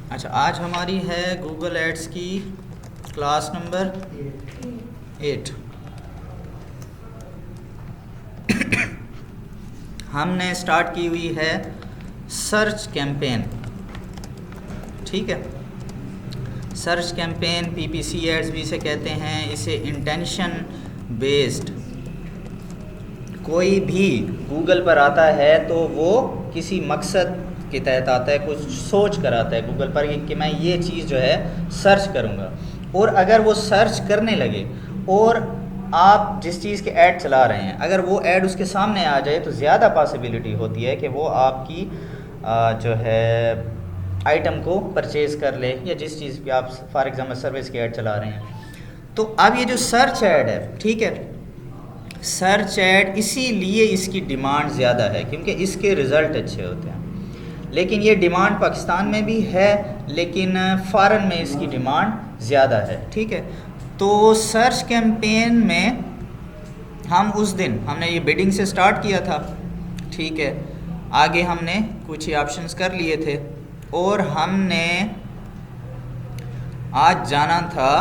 अच्छा, आज हमारी है गूगल एड्स की क्लास नंबर 8। हमने स्टार्ट की हुई है सर्च कैंपेन। ठीक है, सर्च कैंपेन पीपीसी एड्स भी इसे कहते हैं। इसे इंटेंशन बेस्ड, कोई भी गूगल पर आता है तो वो किसी मकसद के तहत आता है, कुछ सोच कर आता है गूगल पर कि मैं ये चीज़ जो है सर्च करूँगा। और अगर वो सर्च करने लगे और आप जिस चीज़ के ऐड चला रहे हैं, अगर वो ऐड उसके सामने आ जाए तो ज़्यादा पॉसिबिलिटी होती है कि वो आपकी जो है आइटम को परचेज़ कर ले, या जिस चीज़ की आप फॉर एग्जांपल सर्विस की ऐड चला रहे हैं। तो अब ये जो सर्च ऐड है, ठीक है, सर्च ऐड इसीलिए इसकी डिमांड ज़्यादा है क्योंकि इसके रिज़ल्ट अच्छे होते हैं। लेकिन ये डिमांड पाकिस्तान में भी है, लेकिन फ़ॉरेन में इसकी डिमांड ज़्यादा है। ठीक है, तो सर्च कैंपेन में हम उस दिन हमने ये बिडिंग से स्टार्ट किया था। ठीक है, आगे हमने कुछ ही ऑप्शंस कर लिए थे और हमने आज जाना था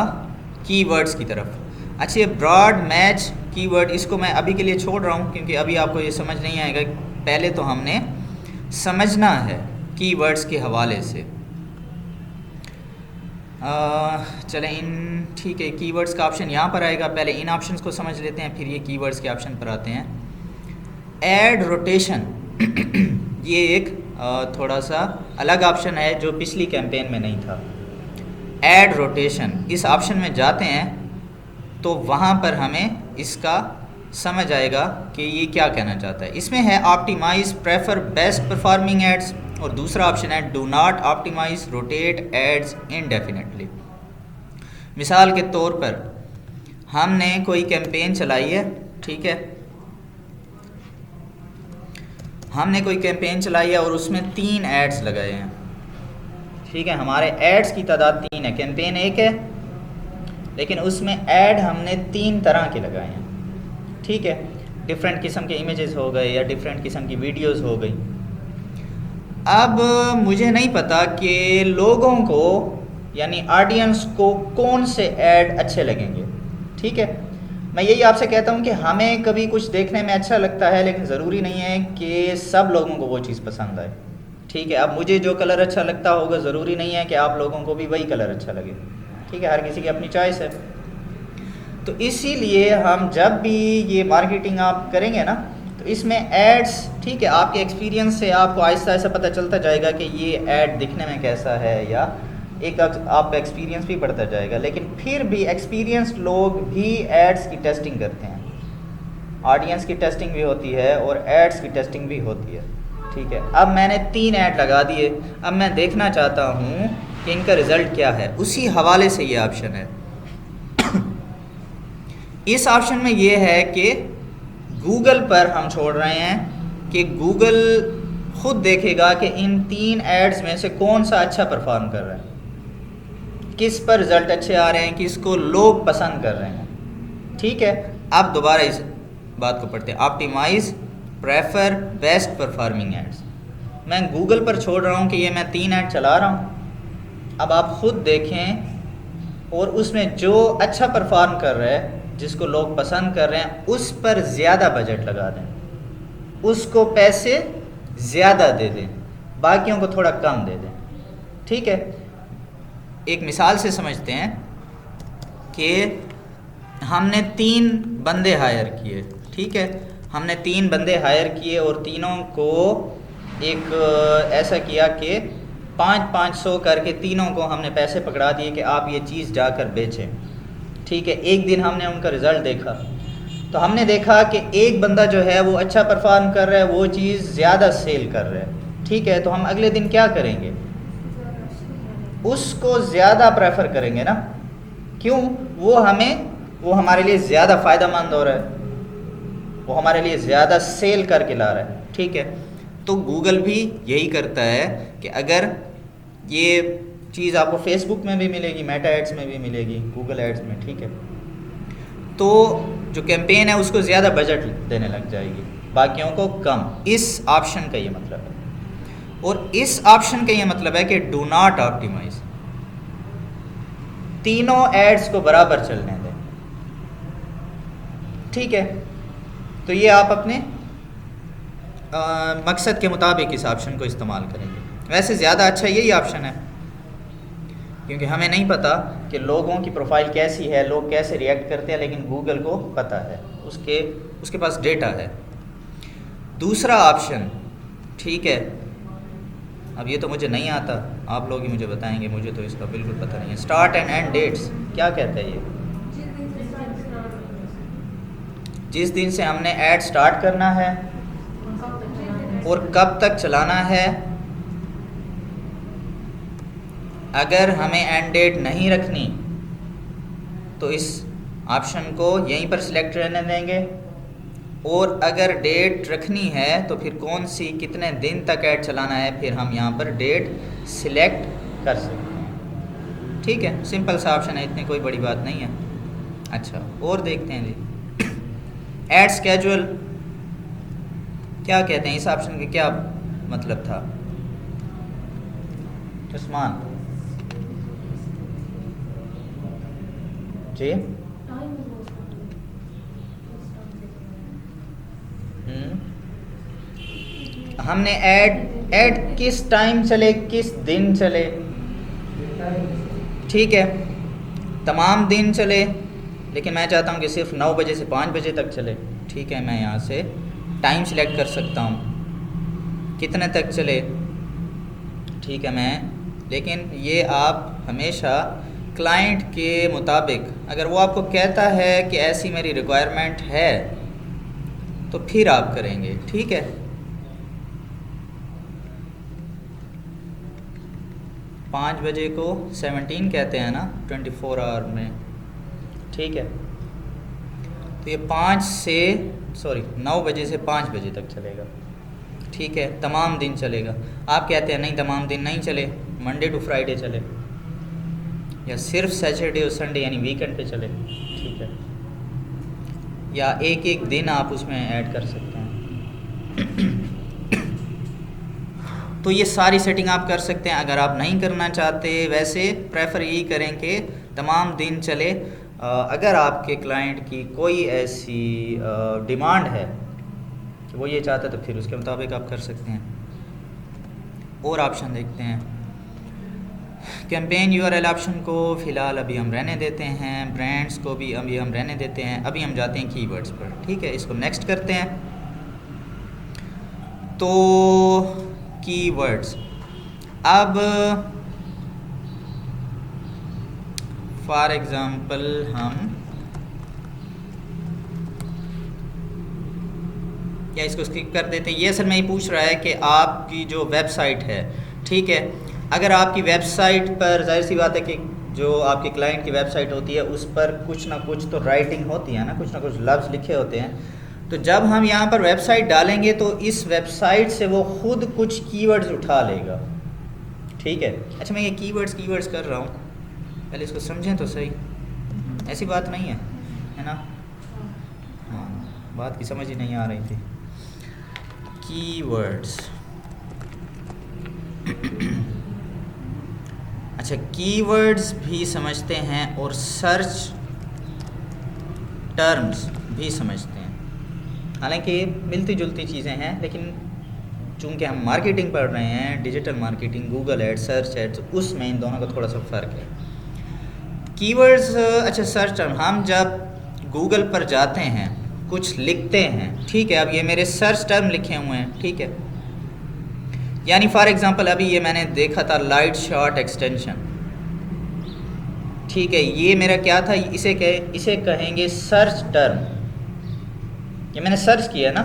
कीवर्ड्स की तरफ। अच्छा, ये ब्रॉड मैच कीवर्ड, इसको मैं अभी के लिए छोड़ रहा हूँ क्योंकि अभी आपको ये समझ नहीं आएगा। पहले तो हमने समझना है कीवर्ड्स के हवाले से। चलें इन ठीक है, कीवर्ड्स का ऑप्शन यहाँ पर आएगा। पहले इन ऑप्शंस को समझ लेते हैं, फिर ये कीवर्ड्स के ऑप्शन पर आते हैं। ऐड रोटेशन ये एक थोड़ा सा अलग ऑप्शन है जो पिछली कैंपेन में नहीं था। ऐड रोटेशन, इस ऑप्शन में जाते हैं तो वहाँ पर हमें इसका समझ आएगा कि ये क्या कहना चाहता है। इसमें है optimise prefer best performing ads, और दूसरा ऑप्शन है do not optimise rotate ads indefinitely. मिसाल के तौर पर हमने कोई कैंपेन चलाई है, ठीक है, हमने कोई कैंपेन चलाई है और उसमें 3 एड्स लगाए हैं। ठीक है, हमारे एड्स की तादाद 3 है, कैंपेन 1 है, लेकिन उसमें ऐड हमने 3 तरह के लगाए हैं। ठीक है, डिफरेंट किस्म के इमेजेस हो गए या डिफरेंट किस्म की वीडियोस हो गई। अब मुझे नहीं पता कि लोगों को यानी ऑडियंस को कौन से ऐड अच्छे लगेंगे। ठीक है, मैं यही आपसे कहता हूँ कि हमें कभी कुछ देखने में अच्छा लगता है, लेकिन ज़रूरी नहीं है कि सब लोगों को वो चीज़ पसंद आए। ठीक है, अब मुझे जो कलर अच्छा लगता होगा ज़रूरी नहीं है कि आप लोगों को भी वही कलर अच्छा लगे। ठीक है, हर किसी की अपनी चॉइस है। तो इसीलिए हम जब भी ये मार्केटिंग आप करेंगे ना, तो इसमें एड्स, ठीक है, आपके एक्सपीरियंस से आपको आहिस्ता आहिस्ता पता चलता जाएगा कि ये ऐड दिखने में कैसा है, या एक आपका एक्सपीरियंस भी बढ़ता जाएगा। लेकिन फिर भी एक्सपीरियंस्ड लोग भी एड्स की टेस्टिंग करते हैं। ऑडियंस की टेस्टिंग भी होती है और एड्स की टेस्टिंग भी होती है। ठीक है, अब मैंने 3 ऐड लगा दिए, अब मैं देखना चाहता हूँ कि इनका रिज़ल्ट क्या है। उसी हवाले से ये ऑप्शन है। इस ऑप्शन में ये है कि गूगल पर हम छोड़ रहे हैं कि गूगल खुद देखेगा कि इन 3 एड्स में से कौन सा अच्छा परफॉर्म कर रहा है, किस पर रिज़ल्ट अच्छे आ रहे हैं, किसको लोग पसंद कर रहे हैं। ठीक है, अब दोबारा इस बात को पढ़ते हैं। Optimise prefer best performing ads, मैं गूगल पर छोड़ रहा हूँ कि ये मैं 3 ऐड चला रहा हूँ। अब आप खुद देखें और उसमें जो अच्छा परफॉर्म कर रहा है, जिसको लोग पसंद कर रहे हैं, उस पर ज़्यादा बजट लगा दें, उसको पैसे ज़्यादा दे दें, बाकियों को थोड़ा कम दे दें। ठीक है, एक मिसाल से समझते हैं कि हमने 3 बंदे हायर किए। ठीक है, हमने 3 बंदे हायर किए और तीनों को एक ऐसा किया कि 500 करके तीनों को हमने पैसे पकड़ा दिए कि आप ये चीज़ जाकर बेचें। ठीक है, एक दिन हमने उनका रिज़ल्ट देखा तो हमने देखा कि एक बंदा जो है वो अच्छा परफॉर्म कर रहा है, वो चीज़ ज़्यादा सेल कर रहा है। ठीक है, तो हम अगले दिन क्या करेंगे, उसको ज़्यादा प्रेफर करेंगे ना। क्यों? वो हमारे लिए ज़्यादा फ़ायदेमंद हो रहा है, वो हमारे लिए ज़्यादा सेल करके ला रहा है। ठीक है, तो गूगल भी यही करता है कि अगर ये चीज़ आपको फेसबुक में भी मिलेगी, मेटा एड्स में भी मिलेगी, गूगल एड्स में। ठीक है, तो जो कैंपेन है उसको ज़्यादा बजट देने लग जाएगी, बाकियों को कम। इस ऑप्शन का ये मतलब है। और इस ऑप्शन का ये मतलब है कि डू नॉट ऑप्टिमाइज, तीनों एड्स को बराबर चलने दें। ठीक है, तो ये आप अपने मकसद के मुताबिक इस ऑप्शन को इस्तेमाल करेंगे। वैसे ज़्यादा अच्छा यही ऑप्शन है, क्योंकि हमें नहीं पता कि लोगों की प्रोफाइल कैसी है, लोग कैसे रिएक्ट करते हैं, लेकिन गूगल को पता है, उसके पास डेटा है। दूसरा ऑप्शन, ठीक है, अब ये तो मुझे नहीं आता, आप लोग ही मुझे बताएंगे, मुझे तो इसका बिल्कुल पता नहीं है। स्टार्ट एंड एंड डेट्स क्या कहता है ये? जिस दिन से हमने ऐड स्टार्ट करना है और कब तक चलाना है। अगर हमें एंड डेट नहीं रखनी तो इस ऑप्शन को यहीं पर सिलेक्ट रहने देंगे, और अगर डेट रखनी है तो फिर कौन सी कितने दिन तक ऐड चलाना है, फिर हम यहाँ पर डेट सिलेक्ट कर सकते हैं। ठीक है, सिंपल सा ऑप्शन है, इतनी कोई बड़ी बात नहीं है। अच्छा, और देखते हैं जी, ऐड स्केड्यूल क्या कहते हैं, इस ऑप्शन का क्या मतलब था? उस्मान जी, हमने ऐड किस टाइम चले, किस दिन चले। ठीक है, तमाम दिन चले, लेकिन मैं चाहता हूँ कि सिर्फ 9 बजे से 5 बजे तक चले। ठीक है, मैं यहाँ से टाइम सिलेक्ट कर सकता हूँ, कितने तक चले। ठीक है, लेकिन ये आप हमेशा क्लाइंट के मुताबिक, अगर वो आपको कहता है कि ऐसी मेरी रिक्वायरमेंट है तो फिर आप करेंगे। ठीक है, 5 बजे को 17 कहते हैं ना 24 आवर में। ठीक है, तो ये 9 बजे से 5 बजे तक चलेगा। ठीक है, तमाम दिन चलेगा। आप कहते हैं नहीं, तमाम दिन नहीं चले, मंडे टू फ्राइडे चले, या सिर्फ सैटरडे और संडे यानी वीकेंड पे चले। ठीक है, या एक एक दिन आप उसमें ऐड कर सकते हैं। तो ये सारी सेटिंग आप कर सकते हैं। अगर आप नहीं करना चाहते, वैसे प्रेफर यही करें कि तमाम दिन चले। अगर आपके क्लाइंट की कोई ऐसी डिमांड है कि वो ये चाहता है तो फिर उसके मुताबिक आप कर सकते हैं। और ऑप्शन देखते हैं, कैंपेन यूआरएल ऑप्शन को फ़िलहाल अभी हम रहने देते हैं, ब्रांड्स को भी अभी हम रहने देते हैं। अभी हम जाते हैं कीवर्ड्स पर। ठीक है, इसको नेक्स्ट करते हैं। तो कीवर्ड्स, अब फॉर एग्ज़ाम्पल हम या इसको स्किप कर देते हैं। ये असल में ये पूछ रहा है कि आपकी जो वेबसाइट है, ठीक है, अगर आपकी वेबसाइट पर, जाहिर सी बात है कि जो आपके क्लाइंट की वेबसाइट होती है उस पर कुछ ना कुछ तो राइटिंग होती है ना, कुछ ना कुछ लफ्ज़ लिखे होते हैं। तो जब हम यहाँ पर वेबसाइट डालेंगे तो इस वेबसाइट से वो खुद कुछ कीवर्ड्स उठा लेगा। ठीक है, अच्छा मैं ये कीवर्ड्स कर रहा हूँ, पहले इसको समझें तो सही, ऐसी बात नहीं है ना। हाँ, बात की समझ ही नहीं आ रही थी। कीवर्ड्स, अच्छा, कीवर्ड्स भी समझते हैं और सर्च टर्म्स भी समझते हैं। हालांकि मिलती जुलती चीज़ें हैं, लेकिन चूंकि हम मार्केटिंग पढ़ रहे हैं, digital marketing, Google ads, search ads, उसमें इन दोनों का थोड़ा सा फ़र्क है। कीवर्ड्स, अच्छा, सर्च टर्म, हम जब गूगल पर जाते हैं, कुछ लिखते हैं, ठीक है, अब ये मेरे सर्च टर्म लिखे हुए हैं। ठीक है, यानी फॉर एग्ज़ाम्पल अभी ये मैंने देखा था लाइट शॉट एक्सटेंशन। ठीक है, ये मेरा क्या था, इसे कहेंगे सर्च टर्म। ये मैंने सर्च किया ना।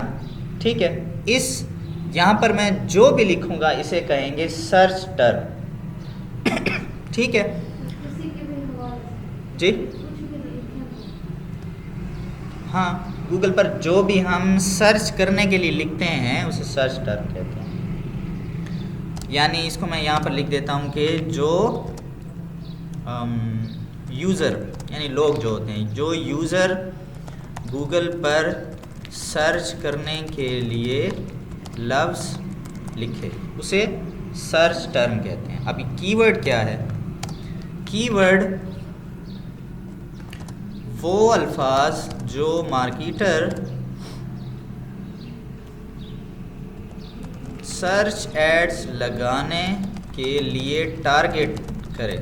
ठीक है, इस यहाँ पर मैं जो भी लिखूँगा इसे कहेंगे सर्च टर्म। ठीक है जी, हाँ, गूगल पर जो भी हम सर्च करने के लिए लिखते हैं उसे सर्च टर्म कहते हैं। यानी इसको मैं यहाँ पर लिख देता हूँ कि जो यूज़र यानी लोग जो होते हैं, जो यूज़र गूगल पर सर्च करने के लिए लफ्ज़ लिखे, उसे सर्च टर्म कहते हैं। अभी कीवर्ड क्या है? कीवर्ड वो अल्फाज जो मार्केटर सर्च एड्स लगाने के लिए टारगेट करे।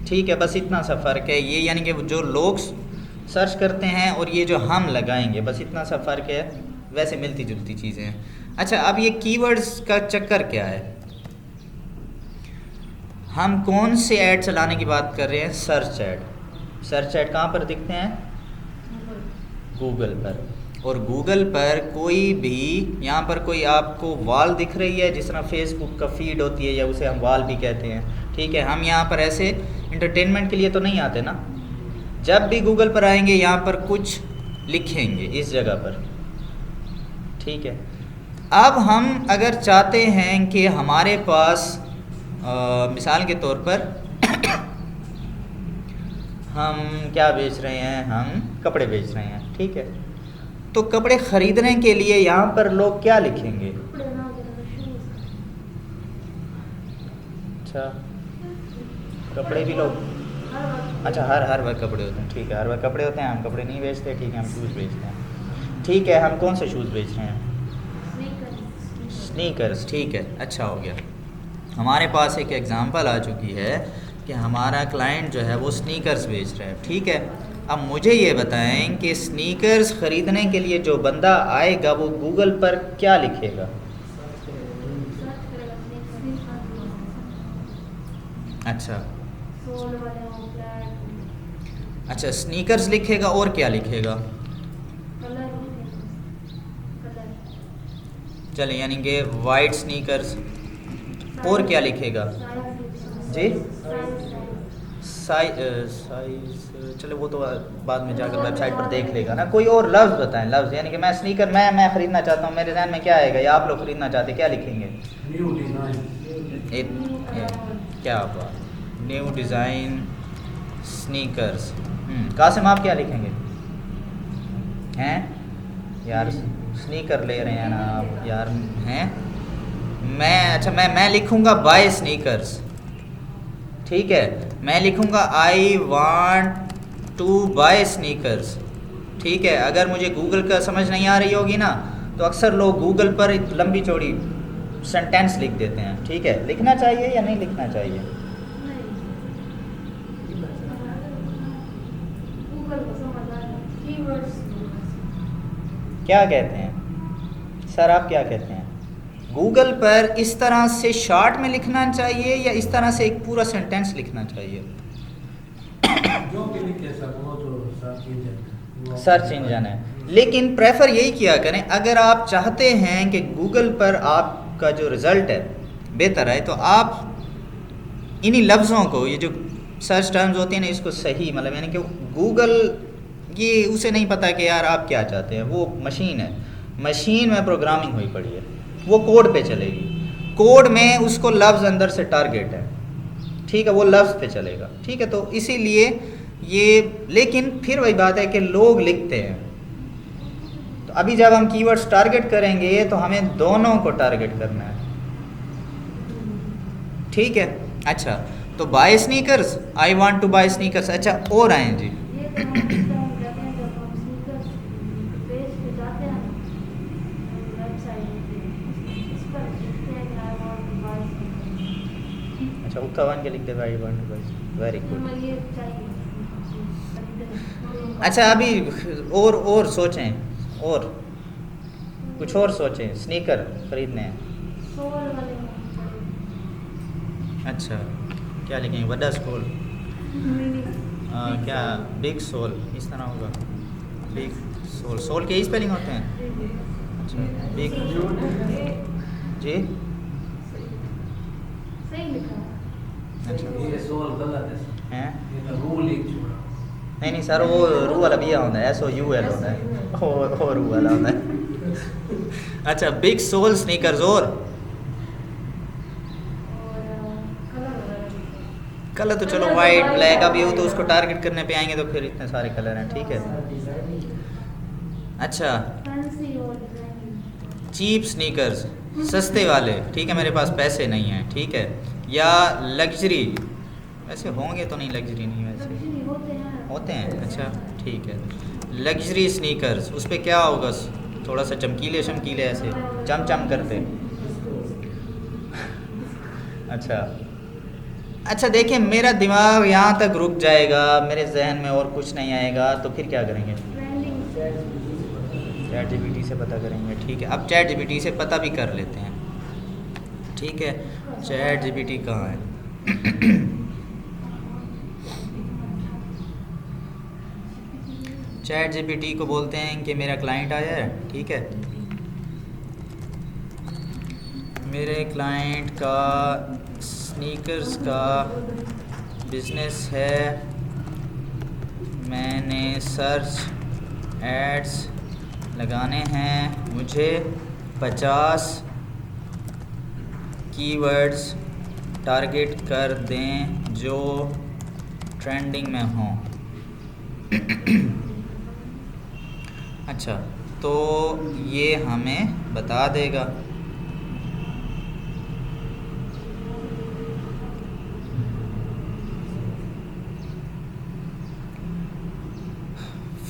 ठीक है, बस इतना सा फ़र्क है ये, यानी कि जो लोग सर्च करते हैं और ये जो हम लगाएंगे, बस इतना सा फ़र्क है, वैसे मिलती जुलती चीज़ें हैं। अच्छा, अब ये कीवर्ड्स का चक्कर क्या है? हम कौन से ऐड चलाने की बात कर रहे हैं? Search add. सर्च ऐड कहाँ पर दिखते हैं? गूगल पर। और गूगल पर कोई भी, यहाँ पर कोई आपको वॉल दिख रही है, जिस तरह फेसबुक का फीड होती है, या उसे हम वॉल भी कहते हैं। ठीक है, हम यहाँ पर ऐसे इंटरटेनमेंट के लिए तो नहीं आते ना। जब भी गूगल पर आएंगे यहाँ पर कुछ लिखेंगे इस जगह पर। ठीक है, अब हम अगर चाहते हैं कि हमारे पास मिसाल के तौर पर हम क्या बेच रहे हैं? हम कपड़े बेच रहे हैं। ठीक है, तो कपड़े ख़रीदने के लिए यहाँ पर लोग क्या लिखेंगे? अच्छा, कपड़े भी लोग, अच्छा हर वक्त कपड़े होते हैं। ठीक है, हर वक्त कपड़े होते हैं, हम कपड़े नहीं बेचते। ठीक है, हम शूज़ बेचते हैं। ठीक है, हम कौन से शूज़ बेच रहे हैं? स्नीकर्स। ठीक है, अच्छा हो गया। हमारे पास एक एग्ज़ाम्पल आ चुकी है कि हमारा क्लाइंट जो है वो स्नीकर्स बेच रहा है। ठीक है, अब मुझे ये बताएं कि स्नीकर्स ख़रीदने के लिए जो बंदा आएगा वो गूगल पर क्या लिखेगा? अच्छा, स्नीकर्स लिखेगा, और क्या लिखेगा? चले, यानी कि वाइट स्नीकर्स। और क्या लिखेगा? जी, साइज, चलो वो तो बाद में जाकर वेबसाइट पर देख लेगा ना। कोई और लफ्ज़ बताएं, लफ्ज़, यानी कि मैं स्नीकर मैं ख़रीदना चाहता हूँ, मेरे ज़हन में क्या आएगा, या आप लोग ख़रीदना चाहते, क्या लिखेंगे? New design. क्या बात, न्यू डिज़ाइन स्नीकर्स। कासिम, आप क्या लिखेंगे? हैं यार, स्नीकर ले रहे हैं ना आप यार, हैं? मैं लिखूँगा बाय स्नीकर्स। ठीक है, मैं लिखूँगा I want to buy sneakers. ठीक है, अगर मुझे गूगल का समझ नहीं आ रही होगी ना, तो अक्सर लोग गूगल पर एक लंबी चौड़ी सेंटेंस लिख देते हैं। ठीक है, लिखना चाहिए या नहीं लिखना चाहिए? क्या कहते हैं सर, आप क्या कहते हैं? गूगल पर इस तरह से शॉर्ट में लिखना चाहिए या इस तरह से एक पूरा सेंटेंस लिखना चाहिए? जो भी लिखे सर, वो तो सर्च इंजन है, लेकिन प्रेफर यही किया करें, अगर आप चाहते हैं कि गूगल पर आपका जो रिज़ल्ट है बेहतर है, तो आप इन्हीं लफ्ज़ों को, ये जो सर्च टर्म्स होते हैं ना, इसको सही, मतलब यानी कि गूगल ये उसे नहीं पता कि यार आप क्या चाहते हैं। वो मशीन है, मशीन में प्रोग्रामिंग हुई पड़ी है, वो कोड पे चलेगी, कोड में उसको लफ्ज़ अंदर से टारगेट है। ठीक है, वो लफ्ज़ पे चलेगा। ठीक है, तो इसीलिए ये, लेकिन फिर वही बात है कि लोग लिखते हैं। तो अभी जब हम कीवर्ड्स टारगेट करेंगे तो हमें दोनों को टारगेट करना है। ठीक है, अच्छा, तो buy sneakers, I want to buy sneakers. अच्छा, और आए जी। अच्छा, उत्थावन के लिख दे, I want to buy, very good. अच्छा, अभी और सोचें, और कुछ और सोचें, स्नीकर खरीदने हैं। अच्छा, क्या लिखेंगे? वड्डा स्कूल, क्या बिग सोल, इस तरह होगा, बिग सोल। सोल के ही स्पेलिंग होते हैं? अच्छा, बिग जी, अच्छा, ये सोल गलत है, हैं? ये तो रूल लिख छोड़ा। नहीं सर, वो रू वाला भी होता है, SOUL होता है, और रू वाला होता है। अच्छा, बिग सोल स्नीकर्स। और कलर तो चलो वाइट ब्लैक, अभी हो तो उसको टारगेट करने पे आएंगे तो फिर इतने सारे कलर हैं। ठीक है, अच्छा, चीप स्नीकर्स, सस्ते वाले, ठीक है, मेरे पास पैसे नहीं हैं, ठीक है, या लग्जरी, वैसे होंगे तो नहीं, लग्जरी नहीं वैसे होते हैं, अच्छा ठीक है, लग्जरी स्नीकर्स, उस पर क्या होगा, थोड़ा सा चमकीले शमकीले ऐसे चम करते। अच्छा देखिए, मेरा दिमाग यहाँ तक रुक जाएगा, मेरे जहन में और कुछ नहीं आएगा, तो फिर क्या करेंगे, चैट जीपीटी से पता करेंगे, ठीक है। अब चैट जीपीटी से पता भी कर लेते हैं, ठीक है। चैट जीपीटी कहाँ है? चैट जीपीटी को बोलते हैं कि मेरा क्लाइंट आया है, ठीक है, मेरे क्लाइंट का स्नीकर्स का बिज़नेस है, मैंने सर्च एड्स लगाने हैं, मुझे 50 कीवर्ड्स टारगेट कर दें जो ट्रेंडिंग में हों। अच्छा, तो ये हमें बता देगा।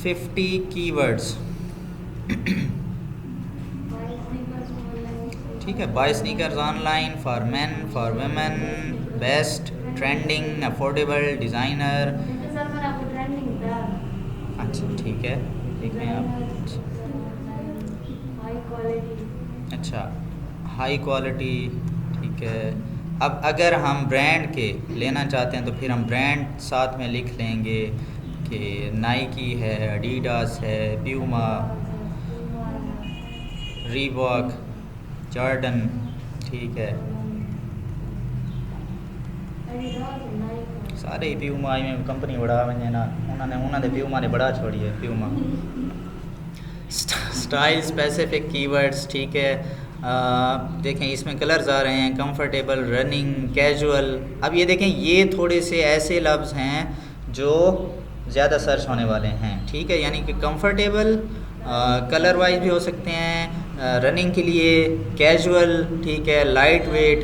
फिफ्टी कीवर्ड्स, ठीक है, buy sneakers online for men for women, best, trending, affordable, designer. अच्छा ठीक है, देखें आप, अच्छा हाई क्वालिटी, ठीक है। अब अगर हम ब्रांड के लेना चाहते हैं तो फिर हम ब्रांड साथ में लिख लेंगे कि नाइकी है, एडिडास है, प्यूमा, रीबॉक, जॉर्डन, ठीक है, सारे ही प्यूमा में कंपनी बढ़ा वञे ना, उन्होंने प्यूमा ने बड़ा छोड़ी है, प्यूमा। स्टाइल स्पेसिफिक कीवर्ड्स, ठीक है। देखें इसमें कलर्स आ रहे हैं, कंफर्टेबल, रनिंग, कैजुअल। अब ये देखें, ये थोड़े से ऐसे लफ्ज़ हैं जो ज़्यादा सर्च होने वाले हैं, ठीक है, यानी कि कंफर्टेबल कलर वाइज भी हो सकते हैं, रनिंग के लिए कैजुअल, ठीक है, light weight,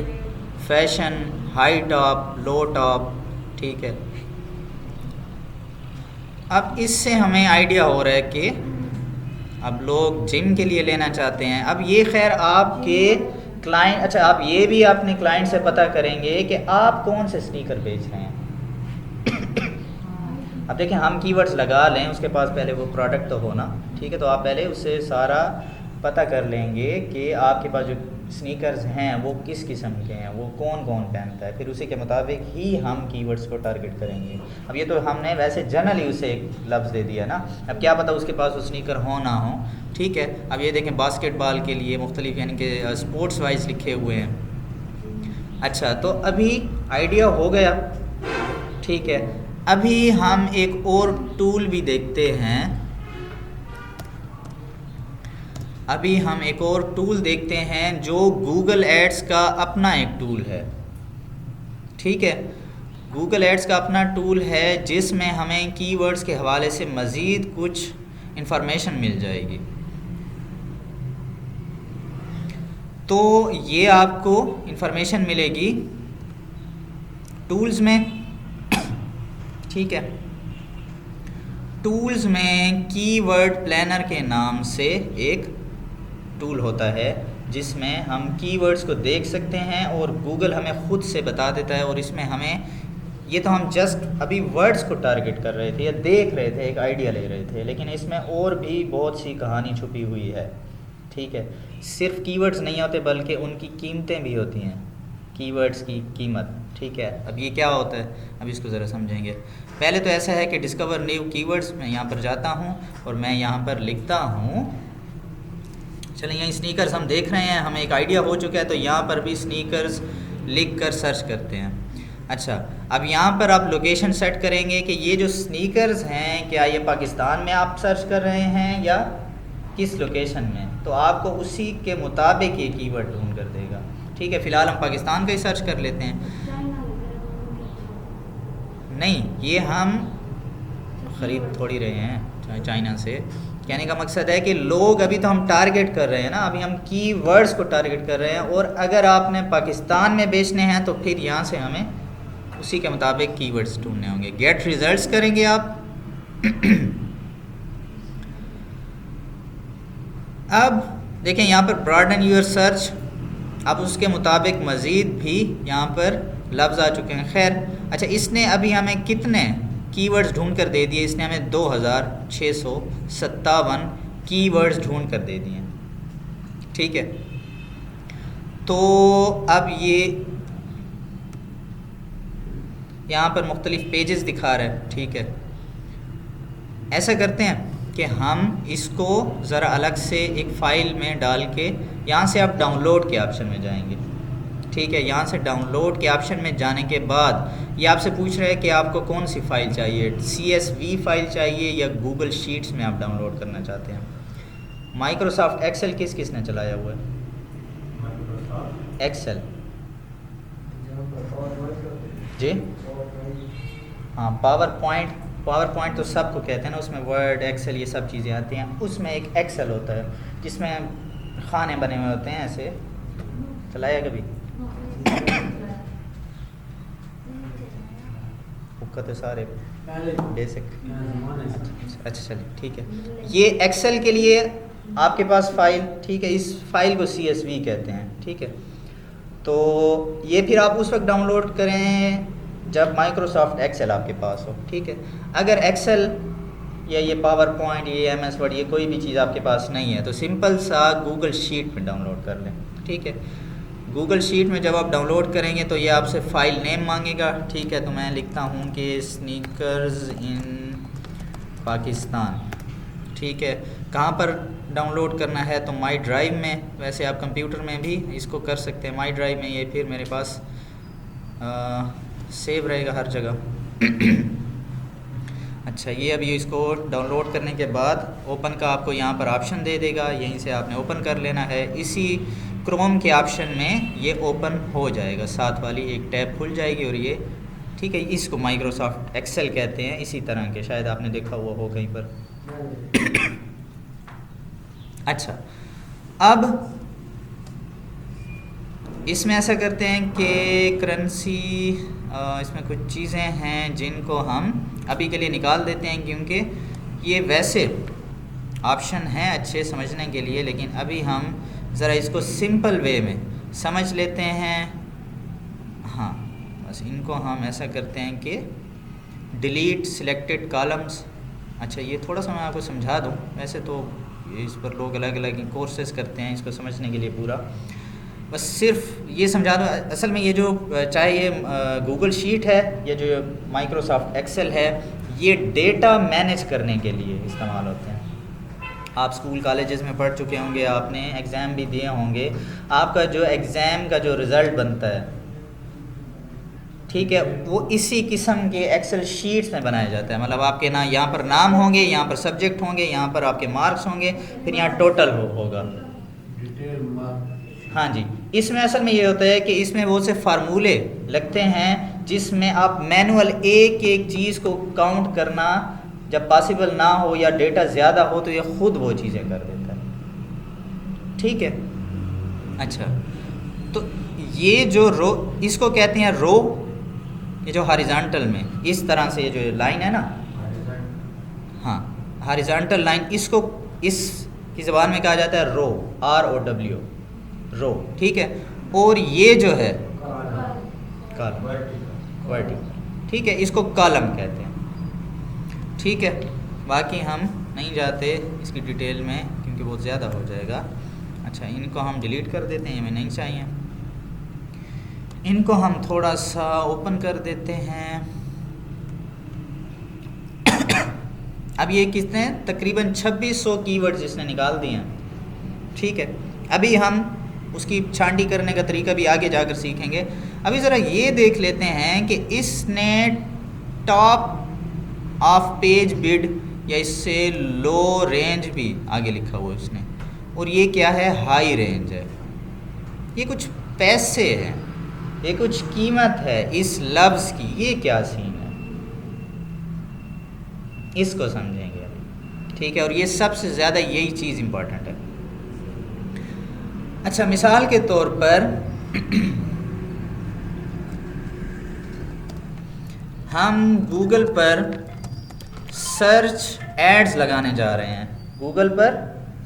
fashion, high top, low top, ठीक है। अब इससे हमें आइडिया हो रहा है कि अब लोग जिम के लिए लेना चाहते हैं। अब ये खैर आपके क्लाइंट, अच्छा आप ये भी अपने क्लाइंट से पता करेंगे कि आप कौन से स्नीकर बेच रहे हैं। अब देखें, हम कीवर्ड्स लगा लें, उसके पास पहले वो प्रोडक्ट तो हो ना, ठीक है, तो आप पहले उससे सारा पता कर लेंगे कि आपके पास जो स्नीकर्स हैं वो किस किस्म के हैं, वो कौन कौन पहनता है, फिर उसी के मुताबिक ही हम कीवर्ड्स को टारगेट करेंगे। अब ये तो हमने वैसे जनरली उसे एक लफ्ज़ दे दिया ना, अब क्या पता उसके पास वो स्नीकर हो ना हो, ठीक है। अब ये देखें, बास्केटबॉल के लिए मुख्तलिफ यानी कि स्पोर्ट्स वाइज लिखे हुए हैं। अच्छा, तो अभी आइडिया हो गया, ठीक है। अभी हम एक और टूल भी देखते हैं, अभी हम एक और टूल देखते हैं जो गूगल एड्स का अपना एक टूल है, ठीक है। गूगल एड्स का अपना टूल है जिसमें हमें कीवर्ड्स के हवाले से मज़ीद कुछ इंफॉर्मेशन मिल जाएगी। तो ये आपको इंफॉर्मेशन मिलेगी टूल्स में, ठीक है। टूल्स में कीवर्ड प्लानर के नाम से एक टूल होता है जिसमें हम कीवर्ड्स को देख सकते हैं और गूगल हमें ख़ुद से बता देता है। और इसमें हमें, ये तो हम जस्ट अभी वर्ड्स को टारगेट कर रहे थे या देख रहे थे, एक आइडिया ले रहे थे, लेकिन इसमें और भी बहुत सी कहानी छुपी हुई है, ठीक है। सिर्फ कीवर्ड्स नहीं होते बल्कि उनकी कीमतें भी होती हैं, कीवर्ड्स की कीमत, ठीक है। अब ये क्या होता है, अब इसको ज़रा समझेंगे। पहले तो ऐसा है कि डिस्कवर न्यू कीवर्ड्स, मैं यहाँ पर जाता हूँ और मैं यहाँ पर लिखता हूँ, चलें यहाँ स्नीकर्स हम देख रहे हैं, हमें एक आइडिया हो चुका है, तो यहाँ पर भी स्नीकर्स लिख कर सर्च करते हैं। अच्छा, अब यहाँ पर आप लोकेशन सेट करेंगे कि ये जो स्नीकर्स हैं, क्या ये पाकिस्तान में आप सर्च कर रहे हैं या किस लोकेशन में, तो आपको उसी के मुताबिक ये कीवर्ड ढूंढ कर देगा, ठीक है। फ़िलहाल हम पाकिस्तान का ही सर्च कर लेते हैं। नहीं, ये हम ख़रीद थोड़ी रहे हैं चाइना से, कहने का मकसद है कि लोग, अभी तो हम टारगेट कर रहे हैं ना, अभी हम कीवर्ड्स को टारगेट कर रहे हैं, और अगर आपने पाकिस्तान में बेचने हैं तो फिर यहाँ से हमें उसी के मुताबिक कीवर्ड्स ढूंढने होंगे। गेट रिजल्ट्स करेंगे आप। अब देखें यहाँ पर ब्रॉडन यूर सर्च, अब उसके मुताबिक मज़ीद भी यहाँ पर लफ्ज़ आ चुके हैं। खैर अच्छा, इसने अभी हमें कितने कीवर्ड्स ढूंढ कर दे दिए? इसने हमें 2657 कीवर्ड्स ढूंढ कर दे दिए। ठीक है, तो अब ये यहाँ पर मुख्तलिफ पेजेस दिखा रहे हैं। ठीक है, ऐसा करते हैं कि हम इसको ज़रा अलग से एक फ़ाइल में डाल के, यहाँ से आप डाउनलोड के ऑप्शन में जाएंगे। ठीक है, यहाँ से डाउनलोड के ऑप्शन में जाने के बाद ये आपसे पूछ रहा है कि आपको कौन सी फ़ाइल चाहिए, CSV फ़ाइल चाहिए या गूगल शीट्स में आप डाउनलोड करना चाहते हैं। माइक्रोसॉफ्ट एक्सेल किसने चलाया हुआ है? एक्सेल जी हाँ, पावर पॉइंट तो सबको कहते हैं ना, उसमें वर्ड, एक्सेल ये सब चीज़ें आती हैं। उसमें एक एक्सेल होता है जिसमें खाने बने हुए होते हैं, ऐसे चलाया कभी? उसका तो सारे बेसिक। अच्छा चलिए ठीक है, ये एक्सेल के लिए आपके पास फ़ाइल, ठीक है, इस फाइल को CSV कहते हैं। ठीक है, तो ये फिर आप उस वक्त डाउनलोड करें जब माइक्रोसॉफ्ट एक्सेल आपके पास हो। ठीक है, अगर एक्सेल या ये पावर पॉइंट, ये MS वर्ड, ये कोई भी चीज़ आपके पास नहीं है तो सिंपल सा गूगल शीट में डाउनलोड कर लें। ठीक है, गूगल शीट में जब आप डाउनलोड करेंगे तो ये आपसे फ़ाइल नेम मांगेगा। ठीक है, तो मैं लिखता हूँ कि स्नीकर्स इन पाकिस्तान। ठीक है, कहाँ पर डाउनलोड करना है? तो माई ड्राइव में। वैसे आप कंप्यूटर में भी इसको कर सकते हैं, माई ड्राइव में ये फिर मेरे पास सेव रहेगा हर जगह। अच्छा, ये अभी इसको डाउनलोड करने के बाद ओपन का आपको यहाँ पर ऑप्शन दे देगा, यहीं से आपने ओपन कर लेना है। इसी क्रोम के ऑप्शन में ये ओपन हो जाएगा, साथ वाली एक टैब खुल जाएगी और ये, ठीक है, इसको माइक्रोसॉफ्ट एक्सेल कहते हैं। इसी तरह के शायद आपने देखा हुआ हो कहीं पर। अच्छा, अब इसमें ऐसा करते हैं कि करेंसी, इसमें कुछ चीज़ें हैं जिनको हम अभी के लिए निकाल देते हैं, क्योंकि ये वैसे ऑप्शन हैं अच्छे समझने के लिए, लेकिन अभी हम ज़रा इसको सिंपल वे में समझ लेते हैं। हाँ, बस इनको हम ऐसा करते हैं कि डिलीट सिलेक्टेड कॉलम्स। अच्छा, ये थोड़ा सा मैं आपको समझा दूँ, वैसे तो इस पर लोग अलग अलग कोर्सेज करते हैं इसको समझने के लिए पूरा, बस सिर्फ ये समझा दो। असल में ये जो, चाहे ये गूगल शीट है या जो माइक्रोसॉफ्ट एक्सेल है, ये डेटा मैनेज करने के लिए इस्तेमाल होते हैं। आप स्कूल कॉलेजेस में पढ़ चुके होंगे, आपने एग्ज़ाम भी दिए होंगे, आपका जो एग्ज़ाम का जो रिज़ल्ट बनता है, ठीक है, वो इसी किस्म के एक्सेल शीट्स में बनाया जाता है। मतलब आपके ना यहाँ पर नाम होंगे, यहाँ पर सब्जेक्ट होंगे, यहाँ पर आपके मार्क्स होंगे, फिर यहाँ टोटल होगा। हाँ जी, इसमें असल में ये होता है कि इसमें वो से फार्मूले लगते हैं जिसमें आप मैनुअल एक एक चीज़ को काउंट करना जब पॉसिबल ना हो या डेटा ज़्यादा हो तो ये ख़ुद वो चीज़ें कर देता है। ठीक है, अच्छा, तो ये जो रो, इसको कहते हैं रो, ये जो हॉरिजॉन्टल में इस तरह से ये जो लाइन है ना, हाँ, हॉरिजॉन्टल लाइन, इसको इसकी ज़बान में कहा जाता है रो, ROW, रो। ठीक है, और ये जो है कॉलम, वर्टिकल, ठीक है, इसको कॉलम कहते हैं। ठीक है, बाकी हम नहीं जाते इसकी डिटेल में क्योंकि बहुत ज़्यादा हो जाएगा। अच्छा, इनको हम डिलीट कर देते हैं, हमें नहीं चाहिए। इनको हम थोड़ा सा ओपन कर देते हैं। अब ये कितने, तकरीबन 2600 कीवर्ड्स इसने निकाल दिए हैं। ठीक है, अभी हम उसकी छांटी करने का तरीका भी आगे जाकर सीखेंगे। अभी ज़रा ये देख लेते हैं कि इसने टॉप ऑफ पेज बिड या इससे लो रेंज भी आगे लिखा हुआ है उसने, और ये क्या है, हाई रेंज है। ये कुछ पैसे हैं, ये कुछ कीमत है इस लफ्ज़ की, ये क्या सीन है, इसको समझेंगे अभी। ठीक है, और ये सबसे ज़्यादा यही चीज़ इम्पॉर्टेंट है। अच्छा, मिसाल के तौर पर हम गूगल पर सर्च एड्स लगाने जा रहे हैं। गूगल पर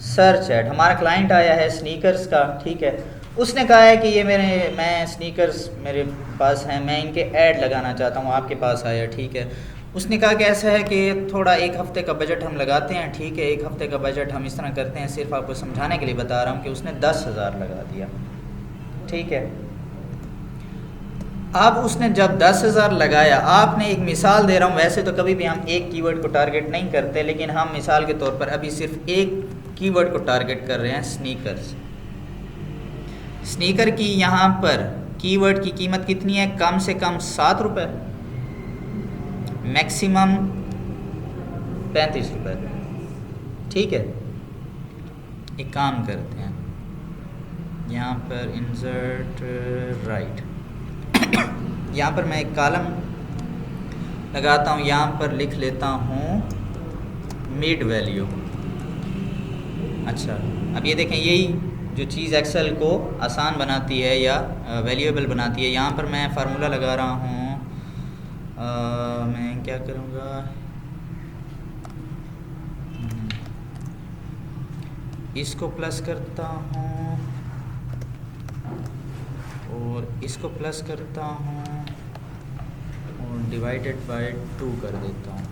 सर्च एड, हमारा क्लाइंट आया है स्नीकर्स का, ठीक है, उसने कहा है कि ये मैं स्नीकर्स मेरे पास हैं, मैं इनके ऐड लगाना चाहता हूँ, आपके पास आया, ठीक है। उसने कहा कि ऐसा है कि थोड़ा 1 हफ़्ते का बजट हम लगाते हैं, ठीक है, 1 हफ़्ते का बजट हम इस तरह करते हैं, सिर्फ आपको समझाने के लिए बता रहा हूँ कि उसने 10,000 लगा दिया, ठीक है। अब उसने जब 10,000 लगाया, आपने एक मिसाल दे रहा हूँ, वैसे तो कभी भी हम एक कीवर्ड को टारगेट नहीं करते, लेकिन हम मिसाल के तौर पर अभी सिर्फ एक कीवर्ड को टारगेट कर रहे हैं, स्नीकर्स। स्नीकर की यहाँ पर कीवर्ड की कीमत कितनी है? कम से कम 7 रुपये, मैक्सिमम 35 रुपये, ठीक है। एक काम करते हैं, यहाँ पर इंसर्ट राइट, यहाँ पर मैं एक कॉलम लगाता हूँ, यहाँ पर लिख लेता हूँ मिड वैल्यू। अच्छा, अब ये देखें, यही जो चीज़ एक्सेल को आसान बनाती है या वैल्यूएबल बनाती है, यहाँ पर मैं फार्मूला लगा रहा हूँ। मैं क्या करूँगा, इसको प्लस करता हूँ और इसको प्लस करता हूँ और डिवाइडेड बाय 2 कर देता हूँ।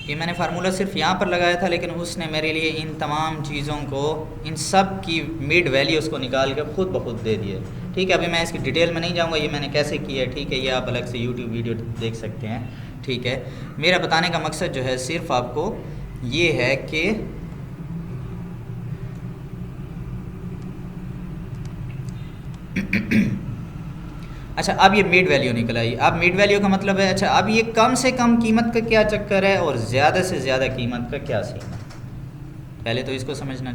ये मैंने फार्मूला सिर्फ यहाँ पर लगाया था, लेकिन उसने मेरे लिए इन तमाम चीज़ों को, इन सब की मिड वैल्यूज़ को निकाल के खुद ब खुद दे दिए, ठीक है। अभी मैं इसकी डिटेल में नहीं जाऊँगा, ये मैंने कैसे किया है, ठीक है, ये आप अलग से यूट्यूब वीडियो देख सकते हैं, ठीक है। मेरा बताने का मकसद जो है सिर्फ आपको ये है कि अच्छा, अब ये मिड वैल्यू निकल आई। अब मिड वैल्यू का मतलब है, अच्छा, अब ये कम से कम कीमत का क्या चक्कर है और ज़्यादा से ज़्यादा कीमत का क्या सीन है, पहले तो इसको समझना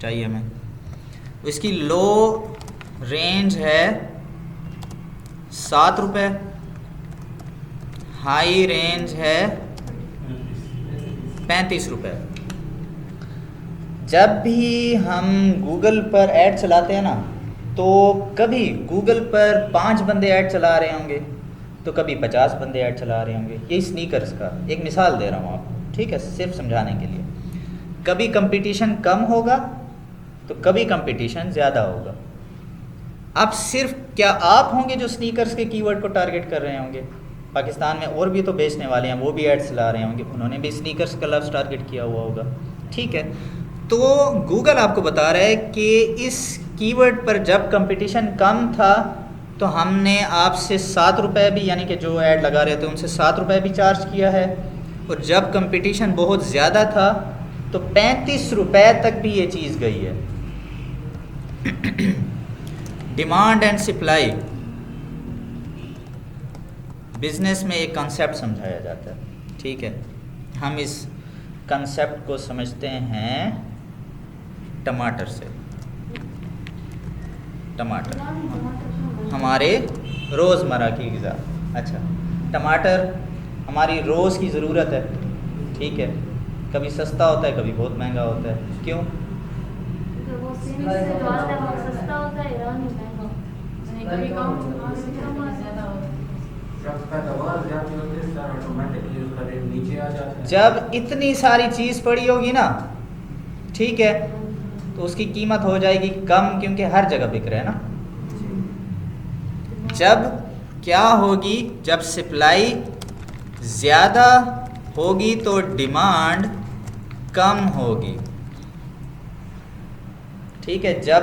चाहिए हमें। इसकी लो रेंज है 7 रुपये, हाई रेंज है 35 रुपये। जब भी हम गूगल पर ऐड चलाते हैं ना, तो कभी गूगल पर 5 बंदे ऐड चला रहे होंगे, तो कभी 50 बंदे ऐड चला रहे होंगे। यही स्नीकर्स का एक मिसाल दे रहा हूँ आपको, ठीक है, सिर्फ समझाने के लिए। कभी कंपटीशन कम होगा तो कभी कंपटीशन ज़्यादा होगा। अब सिर्फ क्या आप होंगे जो स्नीकर्स के कीवर्ड को टारगेट कर रहे होंगे? पाकिस्तान में और भी तो बेचने वाले हैं, वो भी ऐड चला रहे होंगे, उन्होंने भी स्नीकर्स का लफ्ज़ टारगेट किया हुआ होगा, ठीक है। तो गूगल आपको बता रहा है कि इस कीवर्ड पर जब कंपटीशन कम था तो हमने आपसे 7 रुपये भी, यानी कि जो ऐड लगा रहे थे उनसे 7 रुपये भी चार्ज किया है, और जब कंपटीशन बहुत ज़्यादा था तो 35 रुपये तक भी ये चीज़ गई है। डिमांड एंड सप्लाई, बिजनेस में एक कंसेप्ट समझाया जाता है, ठीक है। हम इस कंसेप्ट को समझते हैं टमाटर से। टमाटर हमारे रोज़मर्रा की ग़िज़ा, अच्छा, टमाटर हमारी रोज़ की ज़रूरत है, ठीक है। कभी सस्ता होता है, कभी बहुत महंगा होता है, क्यों? जब इतनी सारी चीज़ पड़ी होगी ना, ठीक है, तो उसकी कीमत हो जाएगी कम, क्योंकि हर जगह बिक रहा है ना। जब क्या होगी, जब सप्लाई ज़्यादा होगी तो डिमांड कम होगी, ठीक है। जब